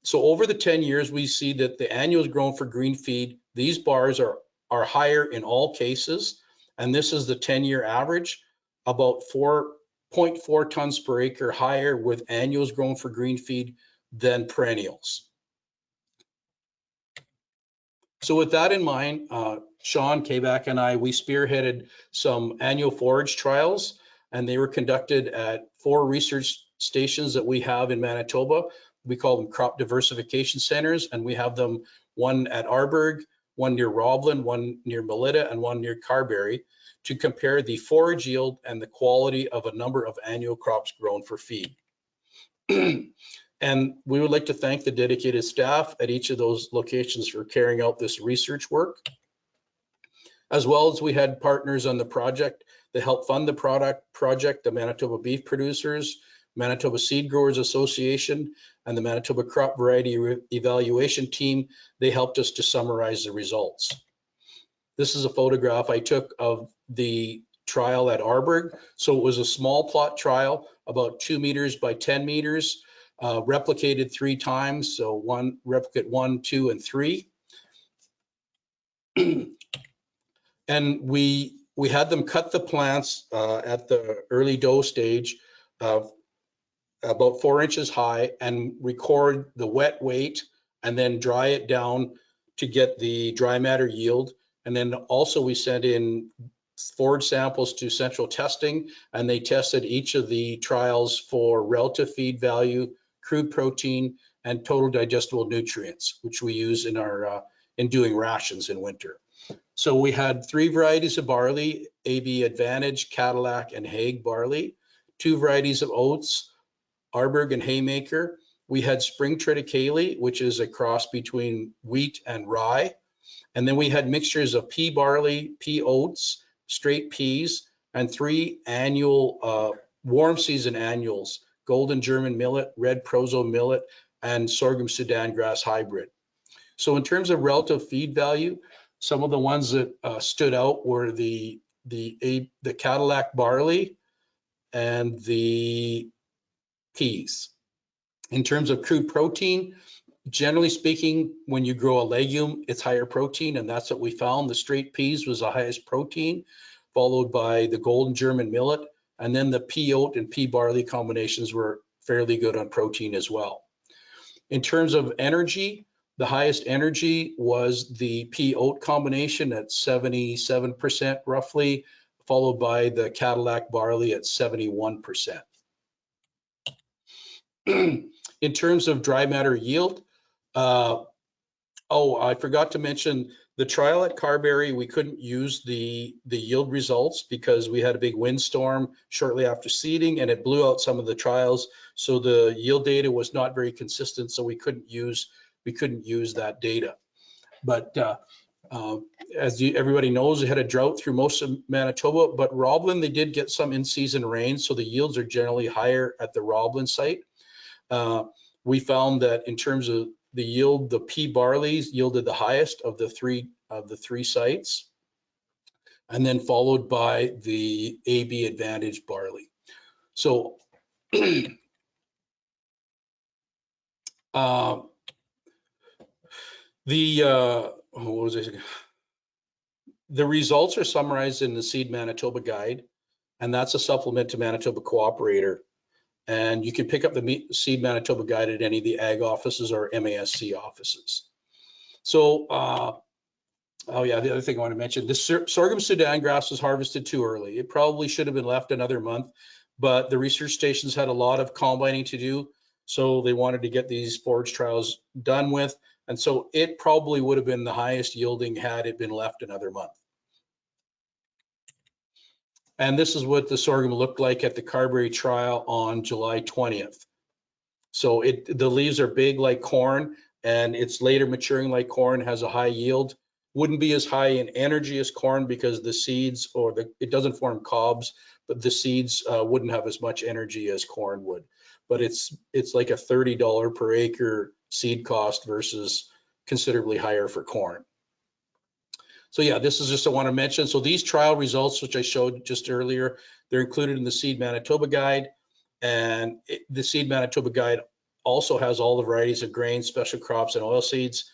So over the 10 years, we see that the annuals grown for green feed, these bars are higher in all cases. And this is the 10-year average, about 4.4 tons per acre higher with annuals grown for green feed than perennials. So with that in mind, Sean Kabak and I, we spearheaded some annual forage trials, and they were conducted at 4 research stations that we have in Manitoba. We call them crop diversification centers, and we have them one at Arborg, one near Roblin, one near Melita, and one near Carberry, to compare the forage yield and the quality of a number of annual crops grown for feed. And we would like to thank the dedicated staff at each of those locations for carrying out this research work. As well as we had partners on the project that helped fund the project, the Manitoba Beef Producers, Manitoba Seed Growers Association, and the Manitoba Crop Variety Evaluation Team. They helped us to summarize the results. This is a photograph I took of the trial at Arborg. So it was a small plot trial, about 2 meters by 10 meters, replicated 3 times. So replicate 1, 2, and 3. And we had them cut the plants at the early dough stage of about 4 inches high and record the wet weight and then dry it down to get the dry matter yield. And then also we sent in forage samples to central testing, and they tested each of the trials for relative feed value, crude protein, and total digestible nutrients, which we use in our in doing rations in winter. So we had 3 varieties of barley, AB Advantage, Cadillac, and Hague barley, 2 varieties of oats, Arborg and Haymaker. We had Spring Triticale, which is a cross between wheat and rye. And then we had mixtures of pea barley, pea oats, straight peas, and 3 annual warm season annuals, Golden German millet, Red Proso millet, and Sorghum Sudan grass hybrid. So in terms of relative feed value, some of the ones that stood out were the Cadillac barley and the peas. In terms of crude protein, generally speaking, when you grow a legume, it's higher protein, and that's what we found. The straight peas was the highest protein, followed by the golden German millet, and then the pea oat and pea barley combinations were fairly good on protein as well. In terms of energy, the highest energy was the pea oat combination at 77% roughly, followed by the Cadillac barley at 71%. In terms of dry matter yield, I forgot to mention the trial at Carberry. We couldn't use the yield results because we had a big windstorm shortly after seeding, and it blew out some of the trials. So the yield data was not very consistent, so we couldn't use that data. But as everybody knows, they had a drought through most of Manitoba, but Roblin, they did get some in-season rain, so the yields are generally higher at the Roblin site. We found that in terms of the yield, the pea barleys yielded the highest of the three sites, and then followed by the AB Advantage barley. So The results are summarized in the Seed Manitoba Guide, and that's a supplement to Manitoba Cooperator. And you can pick up the Seed Manitoba Guide at any of the ag offices or MASC offices. So, oh yeah, the other thing I want to mention, the sorghum Sudan grass was harvested too early. It probably should have been left another month, but the research stations had a lot of combining to do. So they wanted to get these forage trials done with. And so it probably would have been the highest yielding had it been left another month. And this is what the sorghum looked like at the Carberry trial on July 20th. So the leaves are big like corn, and it's later maturing like corn, has a high yield. Wouldn't be as high in energy as corn because the seeds, it doesn't form cobs, but the seeds wouldn't have as much energy as corn would. But it's like a $30 per acre seed cost versus considerably higher for corn. So yeah, this is just I want to mention. So these trial results, which I showed just earlier, they're included in the Seed Manitoba Guide. And the Seed Manitoba Guide also has all the varieties of grains, special crops, and oilseeds,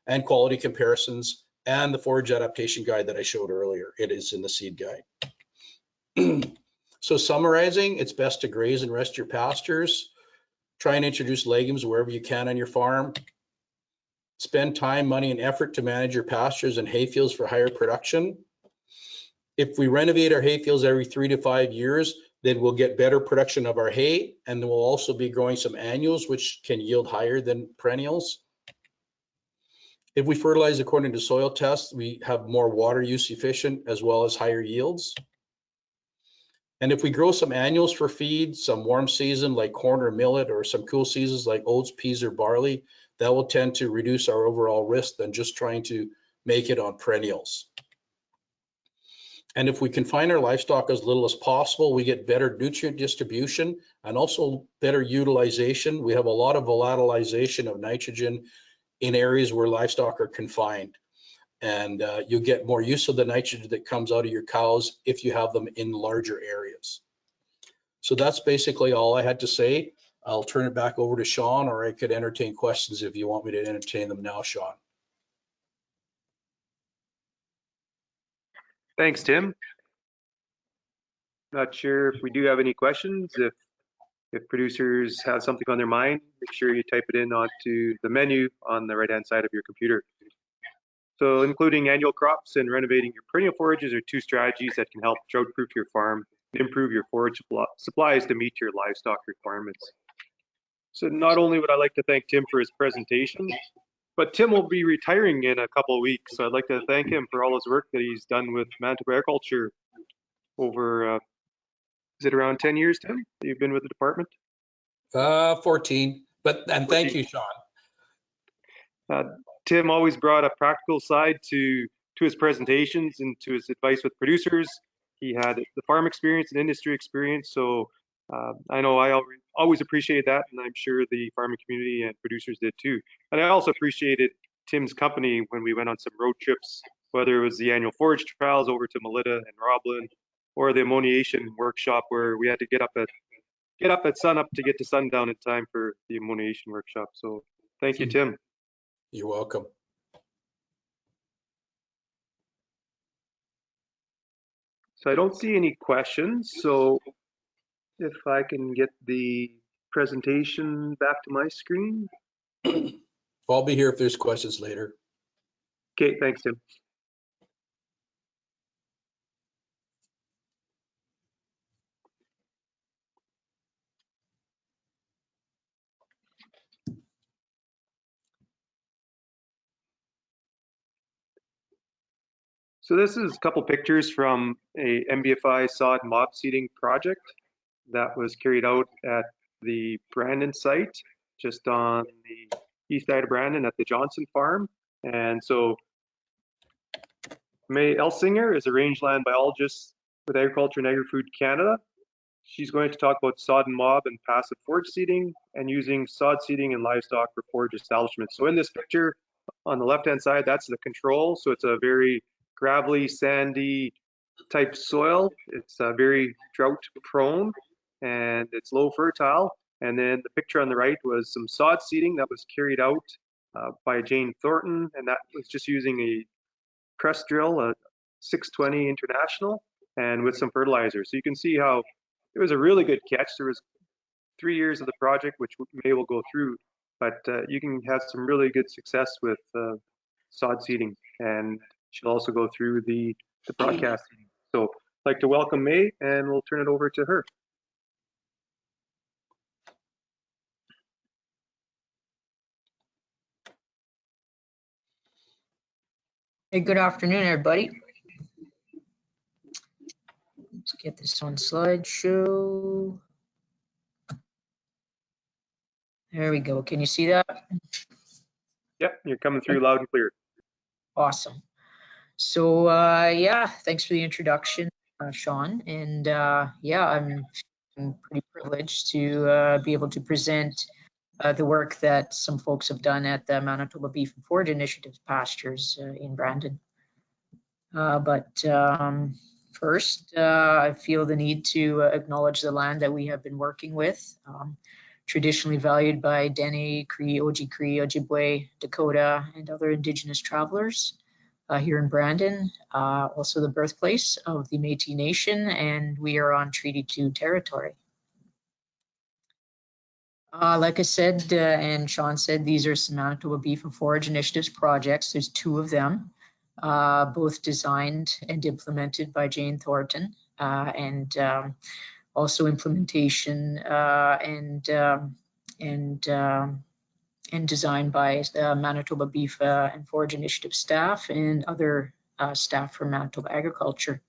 and quality comparisons, and the forage adaptation guide that I showed earlier. It is in the seed guide. So summarizing, it's best to graze and rest your pastures. Try and introduce legumes wherever you can on your farm. Spend time, money, and effort to manage your pastures and hayfields for higher production. If we renovate our hayfields every 3 to 5 years, then we'll get better production of our hay, and then we'll also be growing some annuals, which can yield higher than perennials. If we fertilize according to soil tests, we have more water use efficient as well as higher yields. And if we grow some annuals for feed, some warm season like corn or millet, or some cool seasons like oats, peas, or barley, that will tend to reduce our overall risk than just trying to make it on perennials. And if we confine our livestock as little as possible, we get better nutrient distribution and also better utilization. We have a lot of volatilization of nitrogen in areas where livestock are confined. And you get more use of the nitrogen that comes out of your cows if you have them in larger areas. So that's basically all I had to say. I'll turn it back over to Sean, or I could entertain questions if you want me to entertain them now, Sean. Thanks, Tim. Not sure if we do have any questions. If producers have something on their mind, make sure you type it in onto the menu on the right-hand side of your computer. So including annual crops and renovating your perennial forages are two strategies that can help drought-proof your farm and improve your forage supplies to meet your livestock requirements. So not only would I like to thank Tim for his presentation, but Tim will be retiring in a couple of weeks. So I'd like to thank him for all his work that he's done with Manitoba Agriculture over, is it around 10 years, Tim, that you've been with the department? 14, and thank you, Sean. Tim always brought a practical side to his presentations and to his advice with producers. He had the farm experience and industry experience, so I know I always appreciated that, and I'm sure the farming community and producers did too. And I also appreciated Tim's company when we went on some road trips, whether it was the annual forage trials over to Melita and Roblin, or the ammoniation workshop where we had to get up at sunup to get to sundown in time for the ammoniation workshop. So thank you, Tim. You're welcome. So I don't see any questions. So if I can get the presentation back to my screen. I'll be here if there's questions later. Okay, thanks, Tim. So this is a couple pictures from a MBFI sod mob seeding project that was carried out at the Brandon site, just on the east side of Brandon at the Johnson farm. And so May Elsinger is a rangeland biologist with Agriculture and Agri-Food Canada. She's going to talk about sod and mob and passive forage seeding and using sod seeding and livestock for forage establishment. So in this picture on the left-hand side, that's the control. So it's a very gravelly, sandy type soil. It's very drought prone and it's low fertile. And then the picture on the right was some sod seeding that was carried out by Jane Thornton, and that was just using a press drill, a 620 International and with some fertilizer. So you can see how it was a really good catch. There was 3 years of the project, which May will go through, but you can have some really good success with sod seeding, and she'll also go through the broadcast seeding. So I'd like to welcome May, and we'll turn it over to her. Hey, good afternoon, everybody. Let's get this on slideshow. There we go. Can you see that? Yep, you're coming through loud and clear. Awesome. So yeah, thanks for the introduction, Sean. And yeah, I'm pretty privileged to be able to present the work that some folks have done at the Manitoba Beef and Forage Initiative's pastures in Brandon. First, I feel the need to acknowledge the land that we have been working with, traditionally valued by Dene, Cree, Ojibwe, Dakota, and other Indigenous travelers here in Brandon, also the birthplace of the Métis Nation, and we are on Treaty 2 territory. Like I said, and Sean said, these are some Manitoba Beef and Forage Initiatives projects. There's 2 of them. Both designed and implemented by Jane Thornton, and also implementation and designed by the Manitoba Beef and Forage Initiative staff and other staff from Manitoba Agriculture.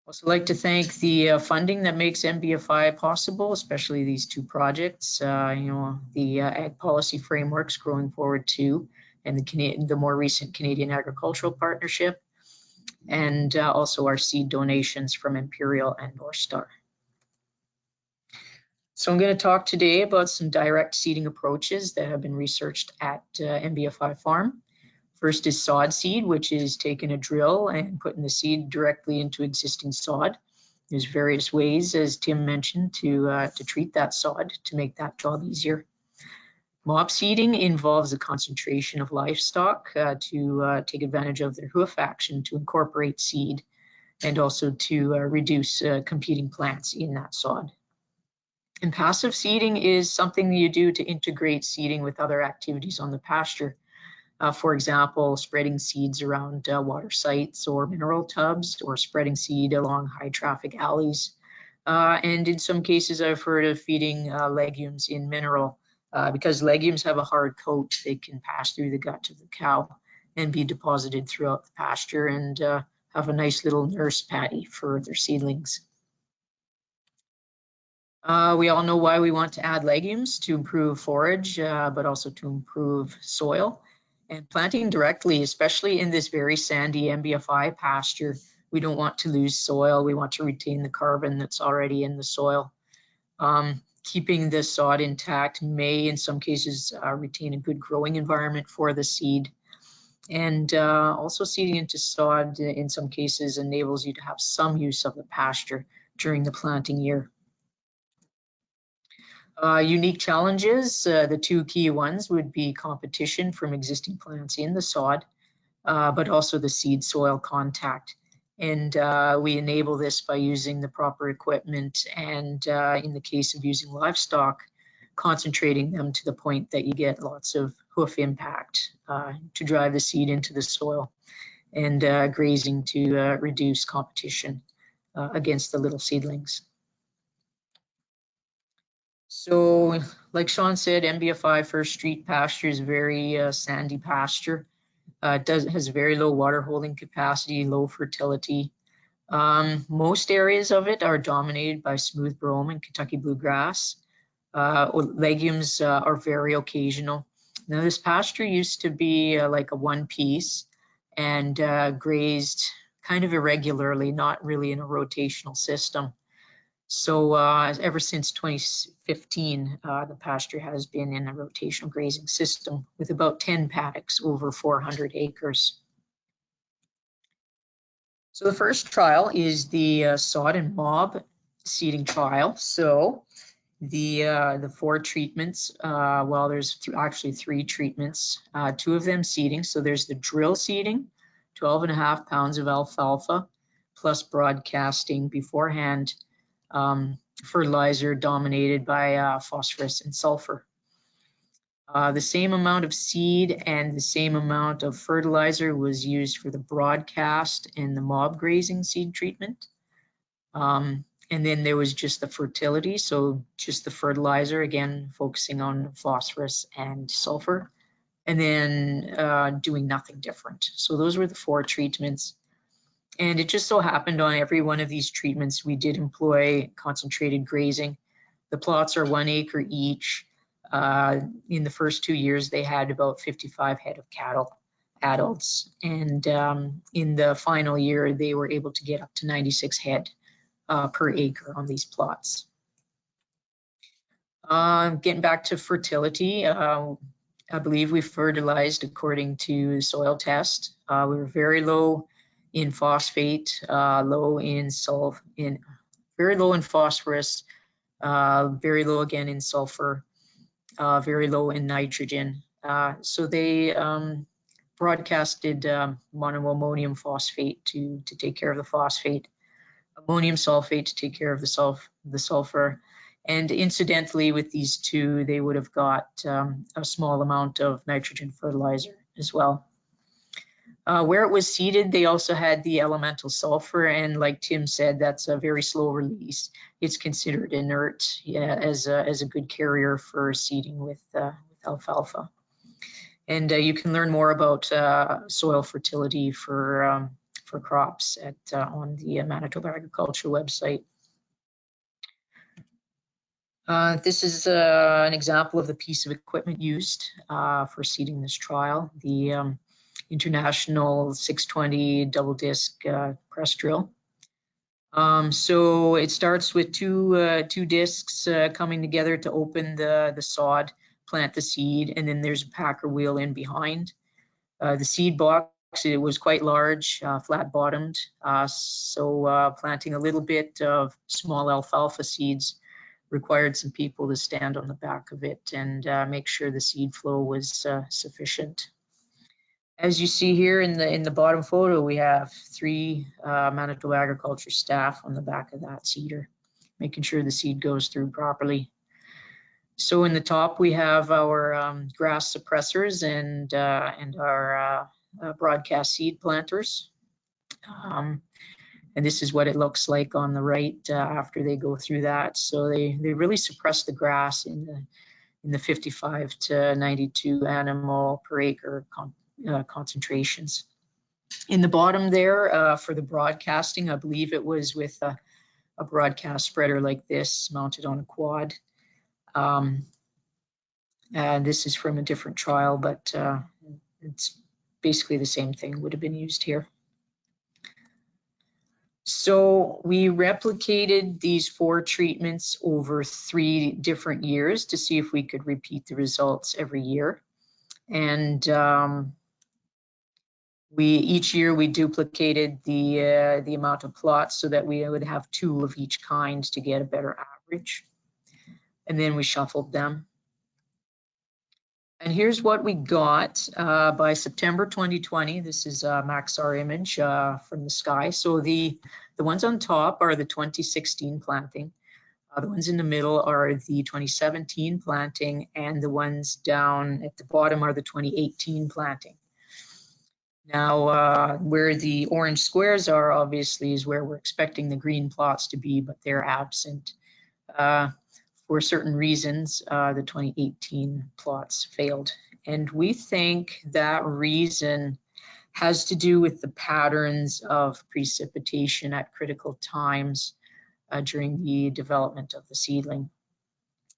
Also like to thank the funding that makes MBFI possible, especially these 2 projects. You know, the Ag Policy Frameworks Growing Forward 2, and the more recent Canadian Agricultural Partnership, and also our seed donations from Imperial and North Star. So I'm going to talk today about some direct seeding approaches that have been researched at MBFI Farm. First is sod seed, which is taking a drill and putting the seed directly into existing sod. There's various ways, as Tim mentioned, to treat that sod to make that job easier. Mob seeding involves a concentration of livestock to take advantage of their hoof action to incorporate seed, and also to reduce competing plants in that sod. And passive seeding is something that you do to integrate seeding with other activities on the pasture. For example, spreading seeds around water sites or mineral tubs, or spreading seed along high traffic alleys. And in some cases, I've heard of feeding legumes in mineral. Because legumes have a hard coat, they can pass through the gut of the cow and be deposited throughout the pasture, and have a nice little nurse paddy for their seedlings. We all know why we want to add legumes: to improve forage, but also to improve soil. And planting directly, especially in this very sandy MBFI pasture, we don't want to lose soil. We want to retain the carbon that's already in the soil. Keeping the sod intact may, in some cases, retain a good growing environment for the seed. And also seeding into sod, in some cases, enables you to have some use of the pasture during the planting year. Unique challenges, the 2 key ones would be competition from existing plants in the sod, but also the seed-soil contact. And we enable this by using the proper equipment, and in the case of using livestock, concentrating them to the point that you get lots of hoof impact to drive the seed into the soil, and grazing to reduce competition against the little seedlings. So like Sean said, MBFI First Street pasture is a very sandy pasture. It has very low water holding capacity, low fertility. Most areas of it are dominated by smooth brome and Kentucky bluegrass. Legumes are very occasional. Now, this pasture used to be like a 1-piece and grazed kind of irregularly, not really in a rotational system. So ever since 2015, the pasture has been in a rotational grazing system with about 10 paddocks over 400 acres. So the first trial is the sod and mob seeding trial. So the 4 treatments, well, there's actually 3 treatments, 2 of them seeding. So there's the drill seeding 12.5 pounds of alfalfa plus broadcasting beforehand fertilizer dominated by phosphorus and sulfur. The same amount of seed and the same amount of fertilizer was used for the broadcast and the mob grazing seed treatment. And then there was just the fertility, so just the fertilizer, again, focusing on phosphorus and sulfur, and then doing nothing different. So those were the 4 treatments. And it just so happened on every one of these treatments, we did employ concentrated grazing. The plots are 1 acre each. In the first 2 years, they had about 55 head of cattle, adults. And in the final year, they were able to get up to 96 head per acre on these plots. Getting back to fertility, I believe we fertilized according to the soil test. We were very low in phosphate, low in very low in phosphorus, very low again in sulfur, very low in nitrogen. So they broadcasted monoammonium phosphate to take care of the phosphate, ammonium sulfate to take care of the sulfur. And incidentally, with these 2, they would have got a small amount of nitrogen fertilizer as well. Where it was seeded, they also had the elemental sulfur, and like Tim said, that's a very slow release. It's considered inert, as a good carrier for seeding with alfalfa. And you can learn more about soil fertility for crops on the Manitoba Agriculture website. This is an example of the piece of equipment used for seeding this trial, the International 620 double disc press drill. So it starts with two discs coming together to open the sod, plant the seed, and then there's a packer wheel in behind. The seed box, it was quite large, flat bottomed, so planting a little bit of small alfalfa seeds required some people to stand on the back of it and make sure the seed flow was sufficient. As you see here in the bottom photo, we have 3 Manitoba Agriculture staff on the back of that seeder, making sure the seed goes through properly. So in the top, we have our grass suppressors and our broadcast seed planters. And this is what it looks like on the right after they go through that. So they really suppress the grass in the 55 to 92 animal per acre concentrations. In the bottom there for the broadcasting, I believe it was with a broadcast spreader like this mounted on a quad. And this is from a different trial, but it's basically the same thing would have been used here. So we replicated these 4 treatments over 3 different years to see if we could repeat the results every year. And each year we duplicated the amount of plots so that we would have 2 of each kind to get a better average. And then we shuffled them. And here's what we got by September 2020. This is a Maxar image from the sky. So the ones on top are the 2016 planting. The ones in the middle are the 2017 planting, and the ones down at the bottom are the 2018 planting. Now, where the orange squares are, obviously, is where we're expecting the green plots to be, but they're absent. For certain reasons, the 2018 plots failed. And we think that reason has to do with the patterns of precipitation at critical times during the development of the seedling.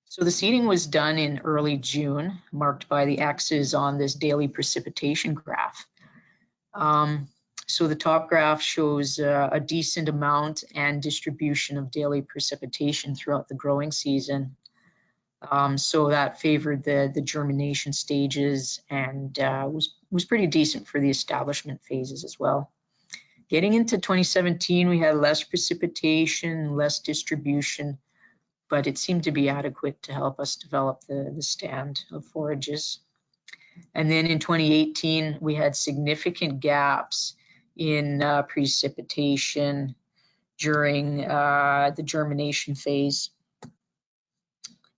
So the seeding was done in early June, marked by the X's on this daily precipitation graph. So the top graph shows a decent amount and distribution of daily precipitation throughout the growing season. So that favored the germination stages and was pretty decent for the establishment phases as well. Getting into 2017, we had less precipitation, less distribution, but it seemed to be adequate to help us develop the stand of forages. And then in 2018, we had significant gaps in precipitation during the germination phase.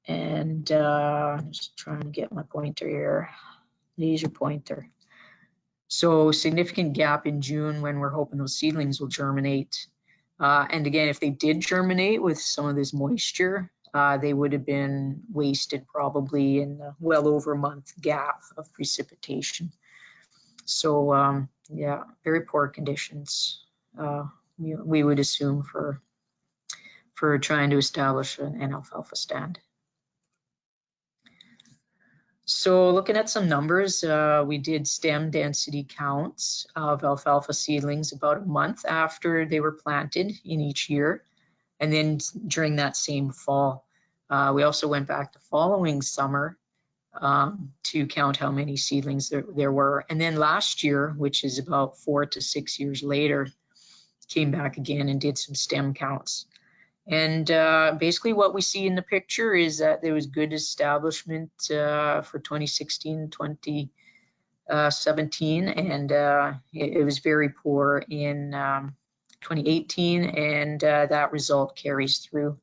And just trying to get my pointer here, laser pointer. So significant gap in June when we're hoping those seedlings will germinate. And again, if they did germinate with some of this moisture, they would have been wasted probably in well over a month gap of precipitation. So yeah, very poor conditions we would assume for trying to establish an alfalfa stand. So looking at some numbers, we did stem density counts of alfalfa seedlings about a month after they were planted in each year, and then during that same fall. We also went back the following summer to count how many seedlings there were. And then last year, which is about 4 to 6 years later, came back again and did some stem counts. And basically what we see in the picture is that there was good establishment for 2016, 2017, and it was very poor in 2018, and that result carries through.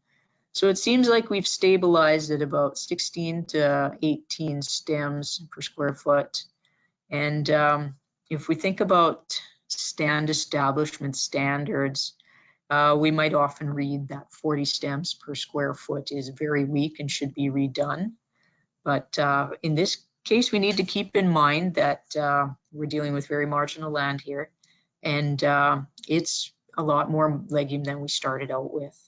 So it seems like we've stabilized at about 16 to 18 stems per square foot. And if we think about stand establishment standards, we might often read that 40 stems per square foot is very weak and should be redone. But in this case, we need to keep in mind that we're dealing with very marginal land here, and it's a lot more legume than we started out with.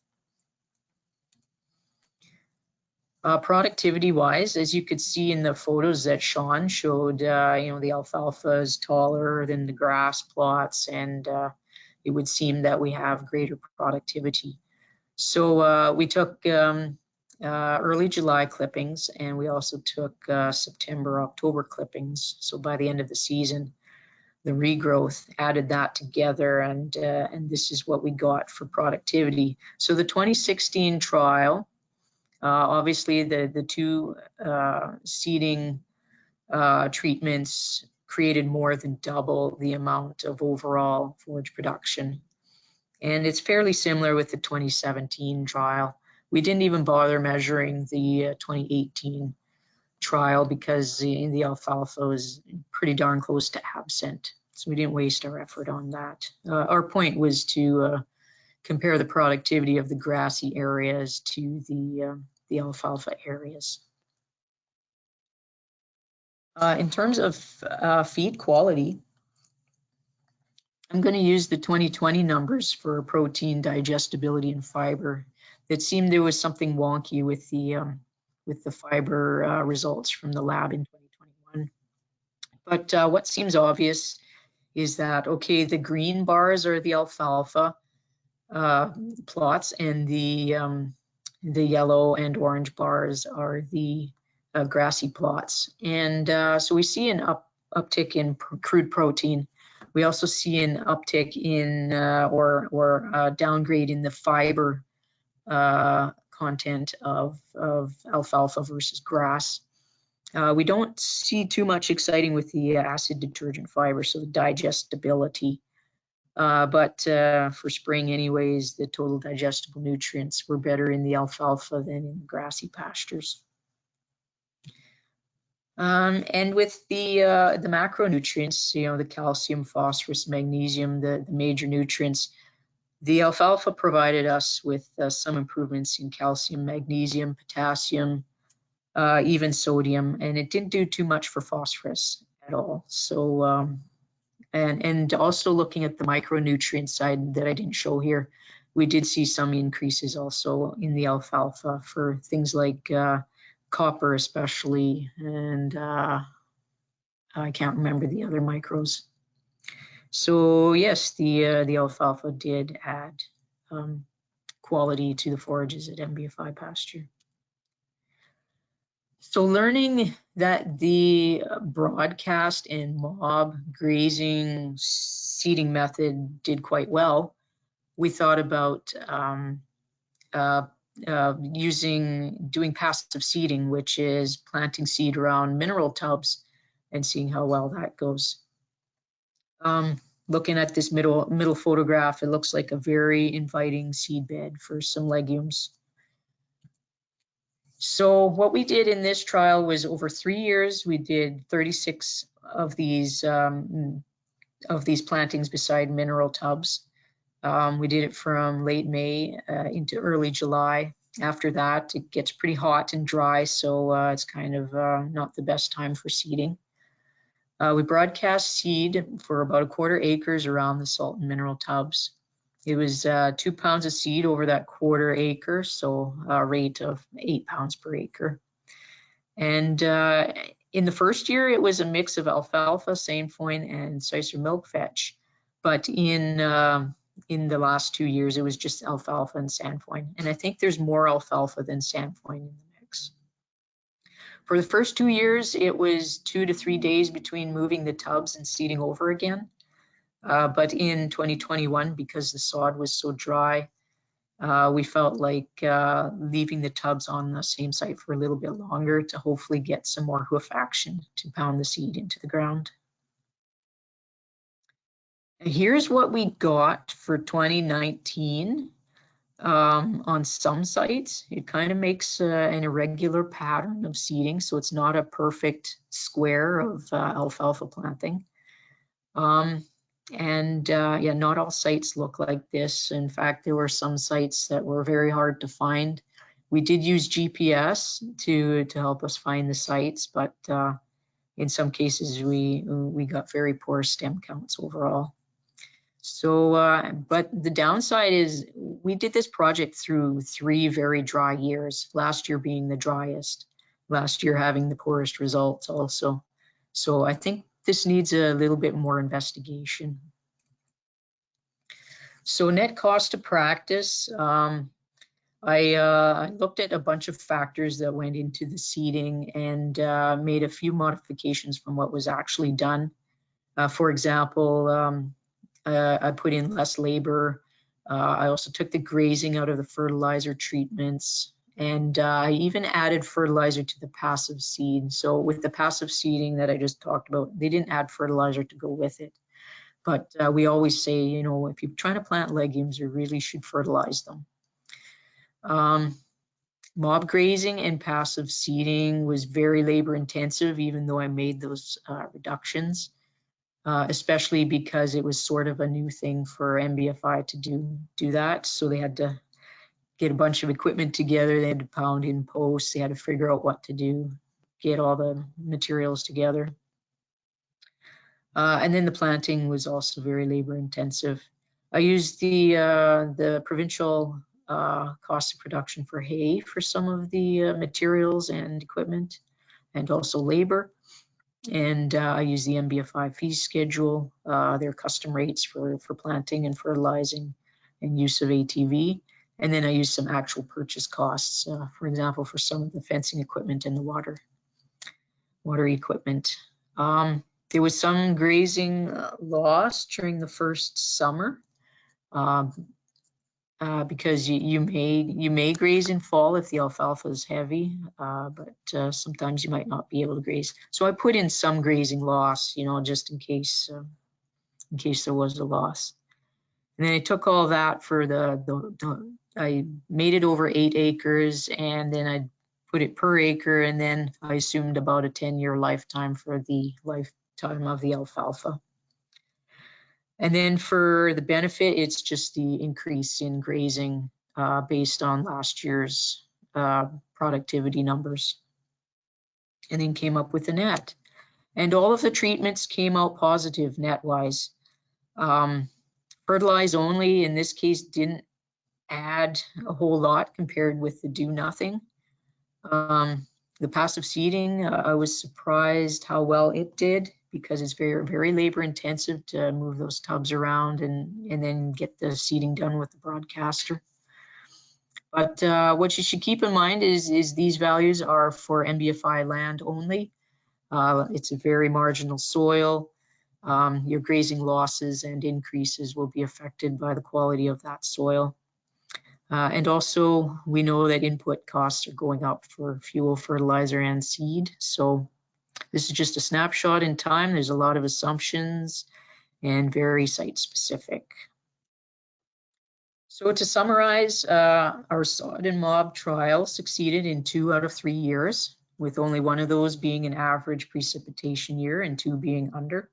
Productivity-wise, as you could see in the photos that Sean showed, you know, the alfalfa is taller than the grass plots, and it would seem that we have greater productivity. So we took early July clippings, and we also took September, October clippings. So by the end of the season, the regrowth added that together, and this is what we got for productivity. So the 2016 trial, obviously the two seeding treatments created more than double the amount of overall forage production. And it's fairly similar with the 2017 trial. We didn't even bother measuring the 2018 trial because the alfalfa was pretty darn close to absent. So we didn't waste our effort on that. Our point was to compare the productivity of the grassy areas to the alfalfa areas. In terms of feed quality, I'm going to use the 2020 numbers for protein digestibility and fiber. It seemed there was something wonky with the fiber results from the lab in 2021. But what seems obvious is that, okay, the green bars are the alfalfa plots, and the yellow and orange bars are the grassy plots. And so we see an uptick in crude protein. We also see an uptick in or downgrade in the fiber content of alfalfa versus grass. We don't see too much exciting with the acid detergent fiber, so the digestibility. But for spring anyways, the total digestible nutrients were better in the alfalfa than in the grassy pastures. And with the macronutrients, you know, the calcium, phosphorus, magnesium, the major nutrients, the alfalfa provided us with some improvements in calcium, magnesium, potassium, even sodium, and it didn't do too much for phosphorus at all. So, and also looking at the micronutrient side that I didn't show here, we did see some increases also in the alfalfa for things like copper especially, and I can't remember the other micros. So yes, the alfalfa did add quality to the forages at MBFI Pasture. So learning that the broadcast and mob grazing seeding method did quite well, we thought about doing passive seeding, which is planting seed around mineral tubs and seeing how well that goes. Looking at this middle photograph, it looks like a very inviting seed bed for some legumes. So what we did in this trial was over 3 years, we did 36 of these plantings beside mineral tubs. We did it from late May into early July. After that, it gets pretty hot and dry, so it's kind of not the best time for seeding. We broadcast seed for about 1/4 acres around the salt and mineral tubs. It was 2 pounds of seed over that 1/4 acre, so a rate of 8 pounds per acre. And in the first year, it was a mix of alfalfa, sainfoin, and Sicer milkvetch. But in the last 2 years, it was just alfalfa and sainfoin. And I think there's more alfalfa than sainfoin in the mix. For the first 2 years, it was 2 to 3 days between moving the tubs and seeding over again. But in 2021, because the sod was so dry, we felt like leaving the tubs on the same site for a little bit longer to hopefully get some more hoof action to pound the seed into the ground. And here's what we got for 2019 on some sites. It kind of makes an irregular pattern of seeding, so it's not a perfect square of alfalfa planting. Yeah, not all sites look like this. In fact, there were some sites that were very hard to find. We did use GPS to help us find the sites, but in some cases we got very poor stem counts overall. So, but the downside is we did this project through 3 very dry years, last year being the driest, last year having the poorest results also. So I think this needs a little bit more investigation. So net cost to practice, I looked at a bunch of factors that went into the seeding and made a few modifications from what was actually done. For example, I put in less labor. I also took the grazing out of the fertilizer treatments, and I even added fertilizer to the passive seed. So with the passive seeding that I just talked about, they didn't add fertilizer to go with it. But we always say, you know, if you're trying to plant legumes, you really should fertilize them. Mob grazing and passive seeding was very labor intensive, even though I made those reductions. Especially because it was sort of a new thing for MBFI to do that. So they had to get a bunch of equipment together. They had to pound in posts. They had to figure out what to do, get all the materials together. And then the planting was also very labor intensive. I used the provincial cost of production for hay for some of the materials and equipment, and also labor. And I use the MBFI fee schedule, their custom rates for planting and fertilizing and use of ATV. And then I use some actual purchase costs, for example, for some of the fencing equipment and the water equipment. There was some grazing loss during the first summer because you may graze in fall if the alfalfa is heavy, but sometimes you might not be able to graze. So I put in some grazing loss, you know, just in case there was a loss. And then I took all that for I made it over 8 acres, and then I put it per acre, and then I assumed about a 10-year lifetime for the lifetime of the alfalfa. And then for the benefit, it's just the increase in grazing based on last year's productivity numbers. And then came up with the net. And all of the treatments came out positive net-wise. Fertilize only, in this case, didn't add a whole lot compared with the do nothing. The passive seeding, I was surprised how well it did, because it's very, very labor intensive to move those tubs around and then get the seeding done with the broadcaster. But what you should keep in mind is these values are for MBFI land only. It's a very marginal soil. Your grazing losses and increases will be affected by the quality of that soil. And also, we know that input costs are going up for fuel, fertilizer, and seed. So this is just a snapshot in time. There's a lot of assumptions and very site specific. So to summarize, our sod and mob trial succeeded in 2 out of 3 years, with only one of those being an average precipitation year and 2 being under.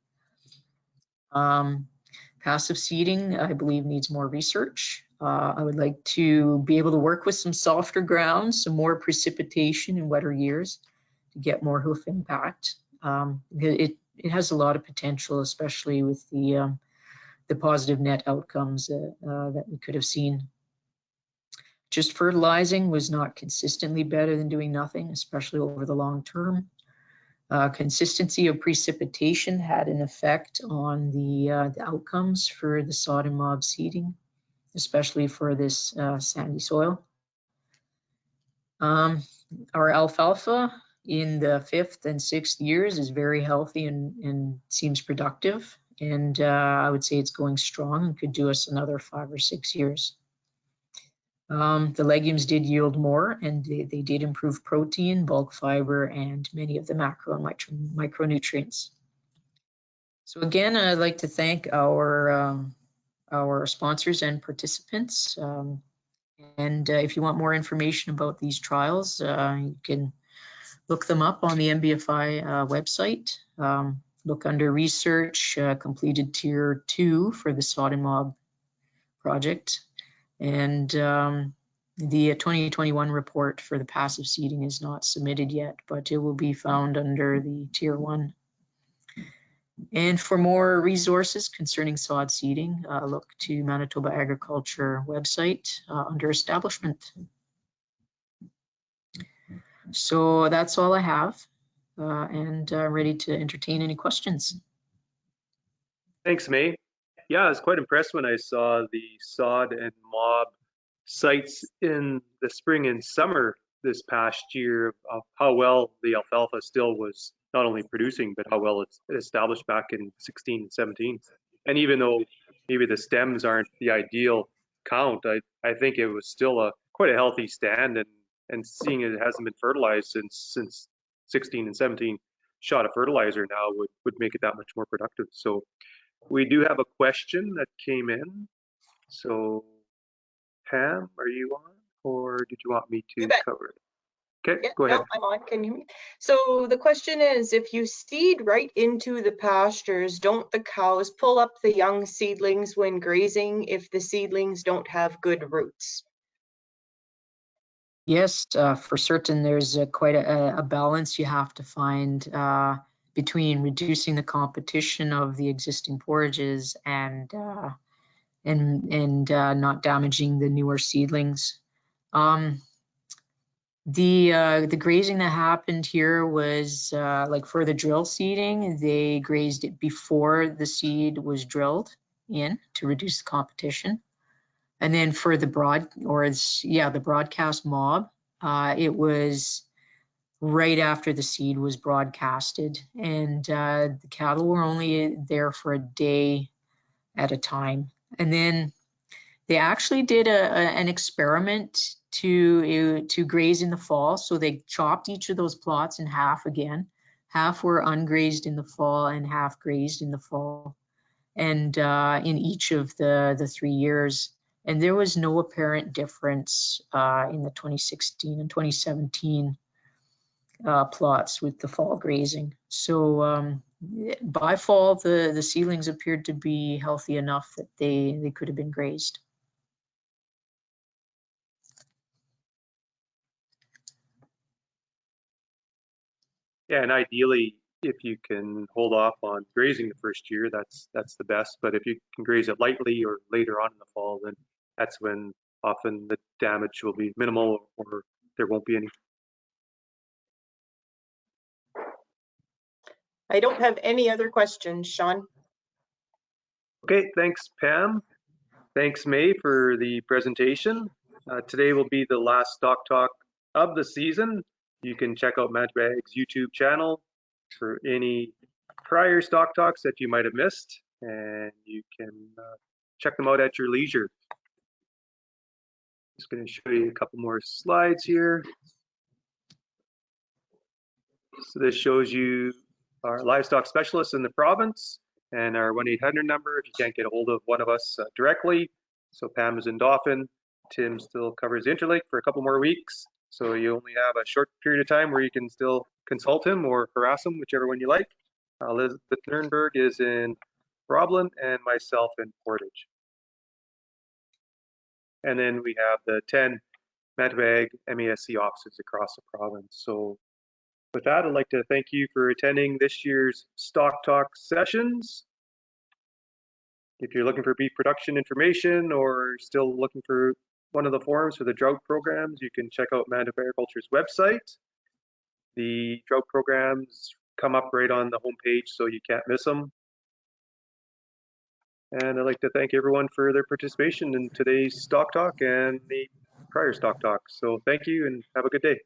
Passive seeding, I believe, needs more research. I would like to be able to work with some softer ground, some more precipitation in wetter years to get more hoof impact. It has a lot of potential, especially with the positive net outcomes that we could have seen. Just fertilizing was not consistently better than doing nothing, especially over the long term. Consistency of precipitation had an effect on the outcomes for the sod and mob seeding, especially for this sandy soil. Our alfalfa in the 5th and 6th years is very healthy and seems productive. And I would say it's going strong and could do us another 5 or 6 years. The legumes did yield more, and they did improve protein, bulk fiber, and many of the macro and micronutrients. So again, I'd like to thank our sponsors and participants. And if you want more information about these trials, you can look them up on the MBFI website. Look under research, completed tier 2 for the sod and mob project. And the 2021 report for the passive seeding is not submitted yet, but it will be found under the tier 1. And for more resources concerning sod seeding, look to Manitoba Agriculture website under establishment. So that's all I have, and ready to entertain any questions. Thanks, May. Yeah, I was quite impressed when I saw the sod and mob sites in the spring and summer this past year of how well the alfalfa still was not only producing, but how well it's established back in 16 and 17. And even though maybe the stems aren't the ideal count, I think it was still quite a healthy stand, and seeing it hasn't been fertilized since 16 and 17 shot of fertilizer now would make it that much more productive. So we do have a question that came in. So Pam, are you on, or did you want me to cover it? Okay, Yeah, go ahead. no, I'm on. Can you hear me? So the question is, if you seed right into the pastures, don't the cows pull up the young seedlings when grazing if the seedlings don't have good roots? Yes, for certain, there's quite a balance you have to find between reducing the competition of the existing forages and not damaging the newer seedlings. The grazing that happened here was like for the drill seeding, they grazed it before the seed was drilled in to reduce the competition. And then for the the broadcast mob, it was right after the seed was broadcasted, and the cattle were only there for a day at a time. And then they actually did an experiment to graze in the fall. So they chopped each of those plots in half again. Half were ungrazed in the fall and half grazed in the fall. And in each of the 3 years. And there was no apparent difference in the 2016 and 2017 plots with the fall grazing. So by fall, the seedlings appeared to be healthy enough that they could have been grazed. Yeah, and ideally, if you can hold off on grazing the first year, that's the best. But if you can graze it lightly or later on in the fall, then that's when often the damage will be minimal or there won't be any. I don't have any other questions, Sean. Okay, thanks, Pam. Thanks, May, for the presentation. Today will be the last Stock Talk of the season. You can check out Manitoba Ag's YouTube channel for any prior Stock Talks that you might have missed, and you can check them out at your leisure. Just going to show you a couple more slides here. So this shows you our livestock specialists in the province. and our 1-800 number if you can't get a hold of one of us directly. So Pam is in Dauphin. Tim still covers Interlake for a couple more weeks. So you only have a short period of time where you can still consult him or harass him, whichever one you like. Elizabeth Nurnberg is in Roblin and myself in Portage. And then we have the 10 Manitoba MESC offices across the province. So with that, I'd like to thank you for attending this year's Stock Talk sessions. If you're looking for beef production information or still looking for one of the forums for the drought programs, you can check out Manitoba Agriculture's website. The drought programs come up right on the homepage, so you can't miss them. And I'd like to thank everyone for their participation in today's Stock Talk and the prior Stock Talk. So thank you and have a good day.